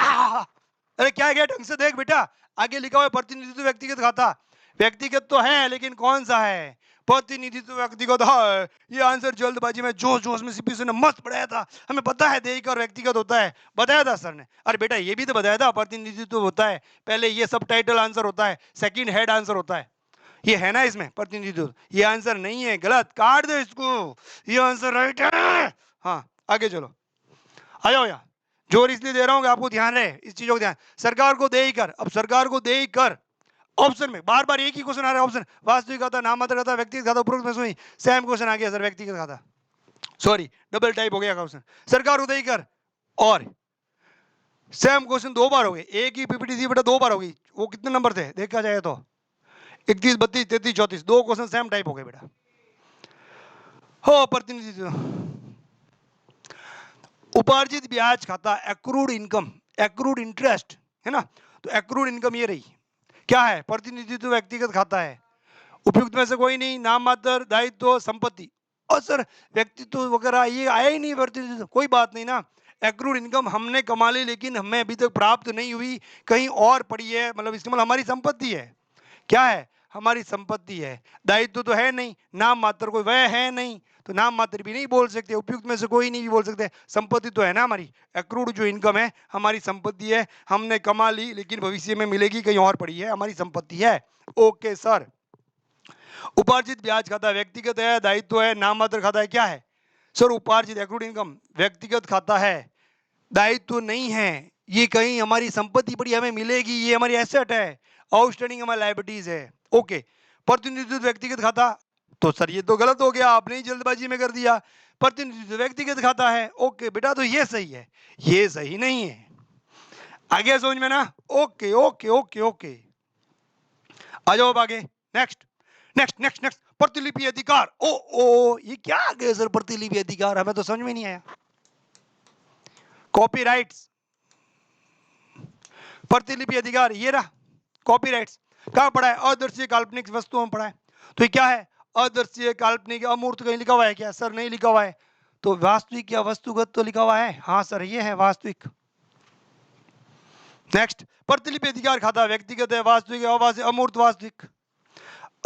अरे क्या गया, ढंग से देख बेटा, आगे लिखा हुआ है प्रतिनिधित्व व्यक्तिगत खाता। व्यक्तिगत तो है, लेकिन कौन सा है? प्रतिनिधित्व व्यक्तिगत है। ये आंसर जल्दबाजी में जोश जोश में सीपीसी ने मस्त पढ़ाया था, हमें पता है देय कर व्यक्तिगत होता है, बताया था सर ने। अरे बेटा ये भी तो बताया था प्रतिनिधित्व होता है, पहले ये सब टाइटल आंसर होता है, सेकंड हेड आंसर होता है। ये है ना इसमें प्रतिनिधित्व, ये आंसर नहीं है, गलत, काट दो इसको, ये आंसर राइट है। हाँ आगे चलो, आ जाओ यहाँ। जोर इसलिए दे रहा हूं कि आपको ध्यान रहे इस चीजों को ध्यान। सरकार को दे ही कर, अब सरकार को दे ही कर ऑप्शन में बार बार एक ही क्वेश्चन आ रहा है ऑप्शन, वास्तविक खाता, नाम मात्र खाता, व्यक्तिगत खाता, उपरोक्त में से सेम क्वेश्चन आ गया सर, व्यक्तिगत खाता, सॉरी डबल टाइप हो गया क्वेश्चन। सरकार को दे ही कर और सेम क्वेश्चन दो बार हो गए, एक ही पीपीटी थी बेटा, दो बार हो गई। वो कितने नंबर थे देखा जाए तो 31, 32, 33, 34, दो क्वेश्चन सेम टाइप हो गए बेटा। हो प्रतिनिधित्व, उपार्जित ब्याज खाता, एक्रूड इनकम, एक्रूड इंटरेस्ट है ना, तो एक्रूड इनकम ये रही, क्या है, प्रतिनिधित्व व्यक्तिगत खाता है, उपयुक्त में से कोई नहीं, नाम मात्र, दायित्व, संपत्ति, और सर व्यक्तित्व वगैरह ये आया ही नहीं प्रतिनिधित्व, कोई बात नहीं ना। एक्रूड इनकम हमने कमा ली लेकिन हमें अभी तक प्राप्त नहीं हुई, कहीं और पड़ी है, मतलब इसका मतलब हमारी संपत्ति है, क्या है, हमारी संपत्ति है। दायित्व तो है नहीं, नाम मात्र कोई वह है नहीं, तो नाम मात्र भी नहीं बोल सकते, उपयुक्त में से कोई नहीं भी बोल सकते, संपत्ति तो है ना हमारी। एक्रूड जो इनकम है हमारी संपत्ति है, हमने कमा ली लेकिन भविष्य में मिलेगी, कहीं और पड़ी है, हमारी संपत्ति है। Okay sir. उपार्जित ब्याज खाता व्यक्तिगत है, दायित्व है, नाम मात्र खाता है, क्या है सर, उपार्जित एक्रूड इनकम व्यक्तिगत खाता है, दायित्व नहीं है, ये कहीं हमारी संपत्ति पड़ी हमें मिलेगी, ये हमारी एसेट है, आउटस्टैंडिंग हमारी लायबिलिटीज है। ओके, प्रतिनिधित्व व्यक्तिगत खाता, तो सर ये तो गलत हो गया, आपने ही जल्दबाजी में कर दिया, प्रतिनिधित्व व्यक्तिगत खाता है। ओके बेटा, तो ये सही है, ये सही नहीं है, आगे समझ में ना। ओके ओके ओके ओके, आ जाओ अब आगे, नेक्स्ट नेक्स्ट नेक्स्ट नेक्स्ट, प्रतिलिपि अधिकार। ओ ये क्या आ गया सर, प्रतिलिपि अधिकार, हमें तो समझ में नहीं आया। कॉपीराइट्स, प्रतिलिपि अधिकार ये रहा, कॉपीराइट्स कहां पढ़ा है, अदृश्य काल्पनिक वस्तुओं में पढ़ा है, तो ये क्या है, अदृश्य काल्पनिक अमूर्त कहीं लिखा हुआ है क्या, सर नहीं लिखा हुआ है, तो वास्तविक या वस्तुगत तो लिखा हुआ है, हाँ सर ये है वास्तविक। नेक्स्ट, प्रतिलिपि अधिकार खाता व्यक्तिगत है, वास्तविक है, अवास्तविक, अमूर्त वास्तविक,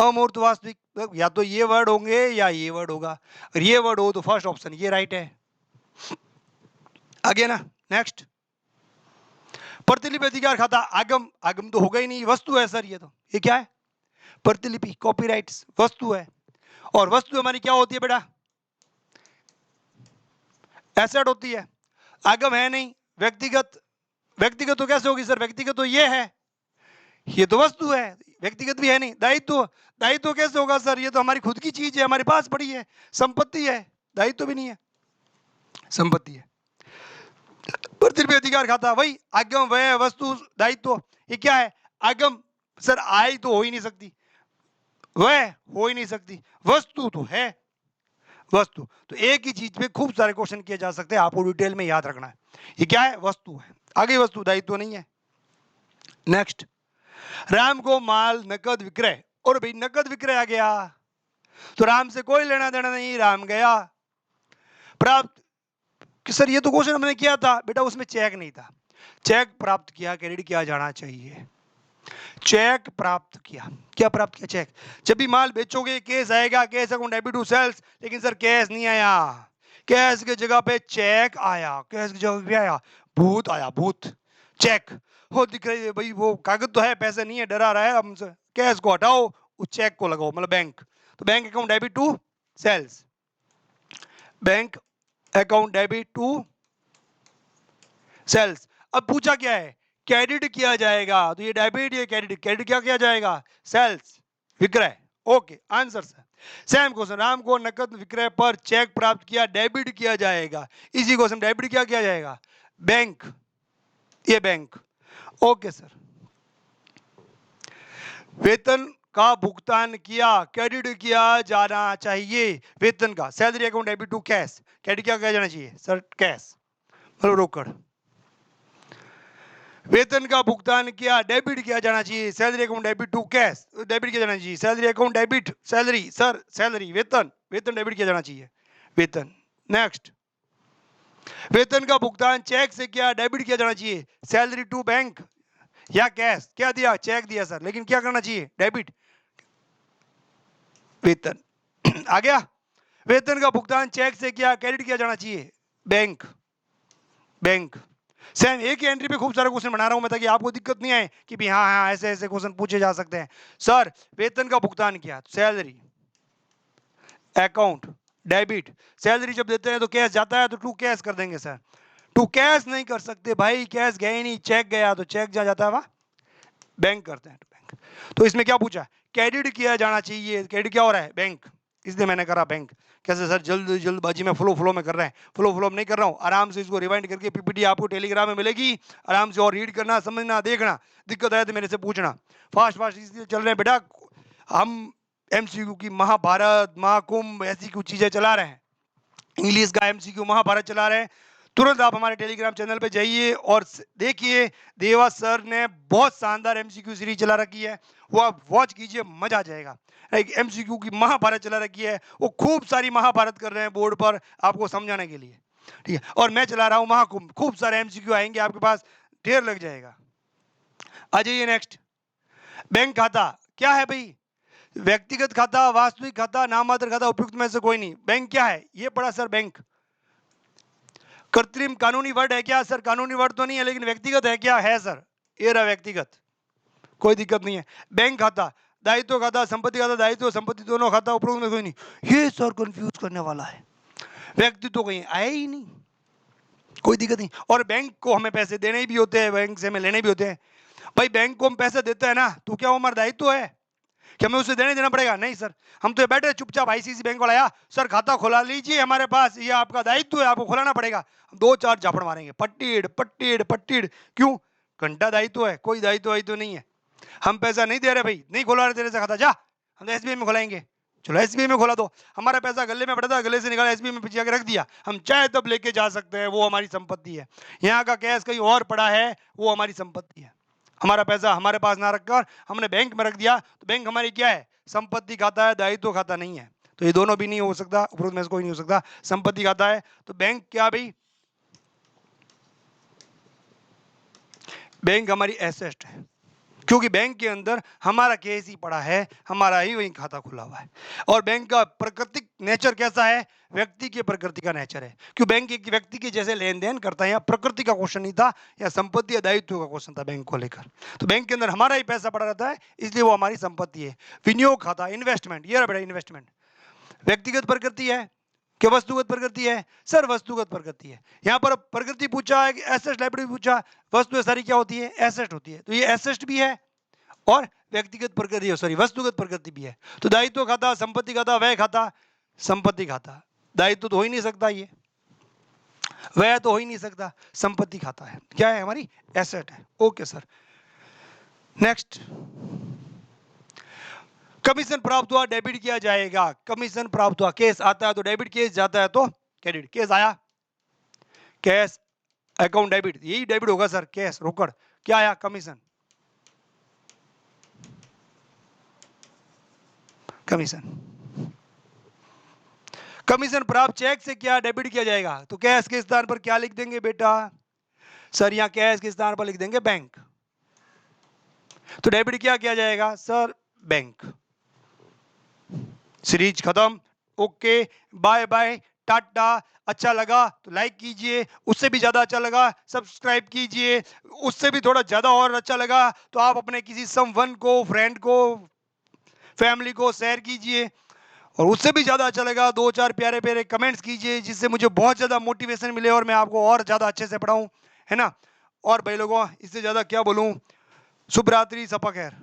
अमूर्त वास्तविक, या तो ये वर्ड होंगे या ये वर्ड होगा, और ये वर्ड हो तो फर्स्ट ऑप्शन ये राइट है। आगे ना, नेक्स्ट, प्रतिलिपि अधिकार खाता आगम, आगम तो होगा ही नहीं, वस्तु है सर, ये क्या है, प्रतिलिपि, कॉपीराइट्स वस्तु है, और वस्तु हमारी क्या होती है बेटा, एसेट होती है, आगम है नहीं, व्यक्तिगत, व्यक्तिगत तो कैसे होगी सर, व्यक्तिगत तो ये है, ये तो वस्तु है, व्यक्तिगत भी है नहीं, दायित्व, दायित्व कैसे होगा सर, ये तो हमारी खुद की चीज है, हमारे पास पड़ी है, संपत्ति है, दायित्व भी नहीं है, संपत्ति है। प्रतिलिपि अधिकार खाता वही आगम, वह, वस्तु, दायित्व, ये क्या है, आगम सर आय तो हो ही नहीं सकती, वह हो ही नहीं सकती, वस्तु तो है, वस्तु, तो एक ही चीज पे खूब सारे क्वेश्चन किए जा सकते हैं, आपको डिटेल में याद रखना है, ये क्या है, वस्तु है, आगे वस्तु, दायित्व नहीं है। नेक्स्ट, राम को माल नकद विक्रय, और भाई नकद विक्रय आ गया, तो राम से कोई लेना देना नहीं, राम गया, प्राप्त, कि सर ये तो क्वेश्चन हमने किया था बेटा, उसमें चेक नहीं था, चेक प्राप्त किया, क्रेडिट किया जाना चाहिए, चेक प्राप्त किया, क्या प्राप्त किया, चेक, जब भी माल बेचोगे केस आएगा, cash account debit to sales, लेकिन सर कैश नहीं आया, कैश की जगह पे चेक आया, कैश की जगह पे आया भूत, आया भूत, चेक हो दिख रही है भाई, वो कागज तो है, पैसे नहीं है, डरा रहा है हमसे, कैश को हटाओ, उस चेक को लगाओ, मतलब बैंक, तो bank account debit to sales, bank account debit to sales. अब पूछा क्या है, क्रेडिट किया जाएगा, तो ये डेबिट, ये क्रेडिट, क्रेडिट क्या किया जाएगा, सेल्स, विक्रय। Okay answer sir, same question, Ram को नकद विक्रय पर चेक प्राप्त किया, डेबिट किया जाएगा, इसी क्वेश्चन डेबिट क्या किया जाएगा, बैंक, ये बैंक। ओके सर, वेतन का भुगतान किया, क्रेडिट किया जाना चाहिए, वेतन का, salary account debit to cash, credit क्या किया जाना चाहिए सर, कैश मतलब रोकड़, वेतन का भुगतान किया, डेबिट किया जाना चाहिए, salary account debit to cash, debit किया जाना चाहिए, salary account debit, salary sir, salary, वेतन, वेतन डेबिट किया जाना चाहिए, वेतन। नेक्स्ट, वेतन का भुगतान चेक से किया, डेबिट किया जाना चाहिए, सैलरी टू बैंक या कैश, क्या दिया, चेक दिया सर, लेकिन क्या करना चाहिए, डेबिट, वेतन आ गया, वेतन का भुगतान चेक से किया, क्रेडिट किया जाना चाहिए, बैंक, बैंक, सेम एक ही एंट्री पे खूब सारे क्वेश्चन बना रहा हूं मैं, ताकि आपको दिक्कत नहीं आए कि भी हाँ हाँ ऐसे ऐसे क्वेश्चन पूछे जा सकते हैं। सर वेतन का भुगतान किया, सैलरी, अकाउंट, डेबिट। सैलरी जब देते हैं तो कैश जाता है, तो टू कैश कर देंगे सर। टू कैश नहीं कर सकते भाई, कैश गए ही नहीं, चेक गया, तो चेक जहाँ जाता है वहां बैंक करते हैं, तो बैंक। तो इसमें क्या पूछा, क्रेडिट किया जाना चाहिए, क्रेडिट क्या हो रहा है, बैंक, इसलिए मैंने करा बैंक। कैसे सर, जल्दबाजी में फ्लो में कर रहे हैं, फ्लो में नहीं कर रहा हूँ, आराम से इसको रिवाइंड करके पीपीटी आपको टेलीग्राम में मिलेगी, आराम से और रीड करना, समझना, देखना, दिक्कत आए तो मेरे से पूछना। फास्ट फास्ट इसलिए चल रहे हैं बेटा, हम एमसीक्यू की महाभारत, महाकुंभ, ऐसी कुछ चीजें चला रहे हैं, इंग्लिश का एमसीक्यू महाभारत चला रहे हैं। तुरंत आप हमारे टेलीग्राम चैनल पे जाइए और देखिए, देवा सर ने बहुत शानदार एमसीक्यू सीरीज चला रखी है, वो आप वॉच कीजिए, मजा आ जाएगा। एक एमसीक्यू की महाभारत चला रखी है, वो खूब सारी महाभारत कर रहे हैं बोर्ड पर आपको समझाने के लिए, ठीक है। और मैं चला रहा हूं महाकुंभ, खूब सारे एमसीक्यू आएंगे आपके पास, ढेर लग जाएगा। आ जाइए नेक्स्ट। बैंक खाता क्या है भाई, व्यक्तिगत खाता, वास्तविक खाता, नाममात्र खाता, उपयुक्त में से कोई नहीं। बैंक क्या है, ये पढ़ा सर, बैंक कृत्रिम कानूनी वर्ड है क्या सर, कानूनी वर्ड तो नहीं है, लेकिन व्यक्तिगत है क्या, है सर, ये रहा व्यक्तिगत, कोई दिक्कत नहीं है। बैंक खाता, दायित्व खाता, संपत्ति खाता, दायित्व संपत्ति दोनों खाता, उपरोक्त में कोई नहीं, ये सर कंफ्यूज करने वाला है, व्यक्ति तो कहीं आया ही नहीं, कोई दिक्कत नहीं। और बैंक को हमें पैसे देने भी होते हैं, बैंक से हमें लेने भी होते हैं। भाई बैंक को हम पैसे देते हैं ना, तो क्या वो हमारा दायित्व है कि हमें उसे देना पड़ेगा, नहीं सर। हम तो बैठे चुपचाप, आईसीसी बैंक वाला आया, सर खाता खुला लीजिए हमारे पास, ये आपका दायित्व है, आपको खुलाना पड़ेगा, दो चार झापड़ मारेंगे, पट्टीड पट्टीड पट्टीड, क्यों, घंटा दायित्व है, कोई दायित्व तो नहीं है। हम पैसा नहीं दे रहे भाई, नहीं खुला रहे तेरे से खाता, जा हम तो एसबीआई में खुलाएंगे, चलो एसबीआई में खोला दो, हमारा पैसा गले में पड़ा था, गले से निकाला एसबीआई में पीछे रख दिया, हम चाहे तब लेके जा सकते हैं, वो हमारी संपत्ति है। यहाँ का कैश कहीं और पड़ा है, वो हमारी संपत्ति है। हमारा पैसा हमारे पास ना रखकर हमने बैंक में रख दिया, तो बैंक हमारी क्या है, संपत्ति खाता है, दायित्व खाता नहीं है। तो ये दोनों भी नहीं हो सकता, उपरोक्त में से कोई नहीं हो सकता। संपत्ति खाता है तो बैंक क्या भाई, बैंक हमारी एसेट है, क्योंकि बैंक के अंदर हमारा केस ही पड़ा है, हमारा ही वही खाता खुला हुआ है। और बैंक का प्राकृतिक नेचर कैसा है, व्यक्ति के प्रकृति का नेचर है, क्यों बैंक एक व्यक्ति के जैसे लेन देन करता है, या प्रकृति का क्वेश्चन नहीं था, या संपत्ति या दायित्व का क्वेश्चन था बैंक को लेकर। तो बैंक के अंदर हमारा ही पैसा पड़ा रहता है, इसलिए वो हमारी संपत्ति है। विनियोग खाता, इन्वेस्टमेंट, ये रहा बेटा इन्वेस्टमेंट, व्यक्तिगत प्रकृति है कि वस्तुगत प्रकृति है, सर वस्तुगत प्रकृति है। यहाँ पर प्रकृति पूछा है कि एसेट लायबिलिटी पूछा, वस्तु सारी क्या होती है, एसेट होती है, तो ये एसेट भी है और व्यक्तिगत प्रकृति, सॉरी वस्तुगत प्रकृति भी है। तो दायित्व खाता, संपत्ति खाता, व्यय खाता, संपत्ति खाता, दायित्व तो हो ही नहीं सकता, ये व्यय तो हो ही नहीं सकता, संपत्ति खाता है, क्या है हमारी एसेट है। Okay sir, next. कमीशन प्राप्त हुआ, डेबिट किया जाएगा, कमीशन प्राप्त हुआ, केस आता है तो डेबिट, केस जाता है तो क्रेडिट। केस आया, कैश अकाउंट डेबिट, यही डेबिट होगा सर, कैश रोकड़, क्या आया, कमीशन, कमीशन। कमीशन प्राप्त चेक से क्या डेबिट किया जाएगा, तो कैश के स्थान पर क्या लिख देंगे बेटा, सर यहाँ कैश के स्थान पर लिख देंगे बैंक, तो डेबिट क्या किया जाएगा सर, बैंक। सीरीज खत्म, ओके बाय बाय टाटा। अच्छा लगा तो लाइक कीजिए, उससे भी ज्यादा अच्छा लगा सब्सक्राइब कीजिए, उससे भी थोड़ा ज्यादा और अच्छा लगा तो आप अपने किसी समवन को, फ्रेंड को, फैमिली को शेयर कीजिए, और उससे भी ज्यादा अच्छा लगा दो चार प्यारे प्यारे कमेंट्स कीजिए, जिससे मुझे बहुत ज्यादा मोटिवेशन मिले और मैं आपको और ज्यादा अच्छे से पढ़ाऊं, है ना। और भाई लोगों, इससे ज्यादा क्या बोलूं, शुभ रात्रि, सपा खैर।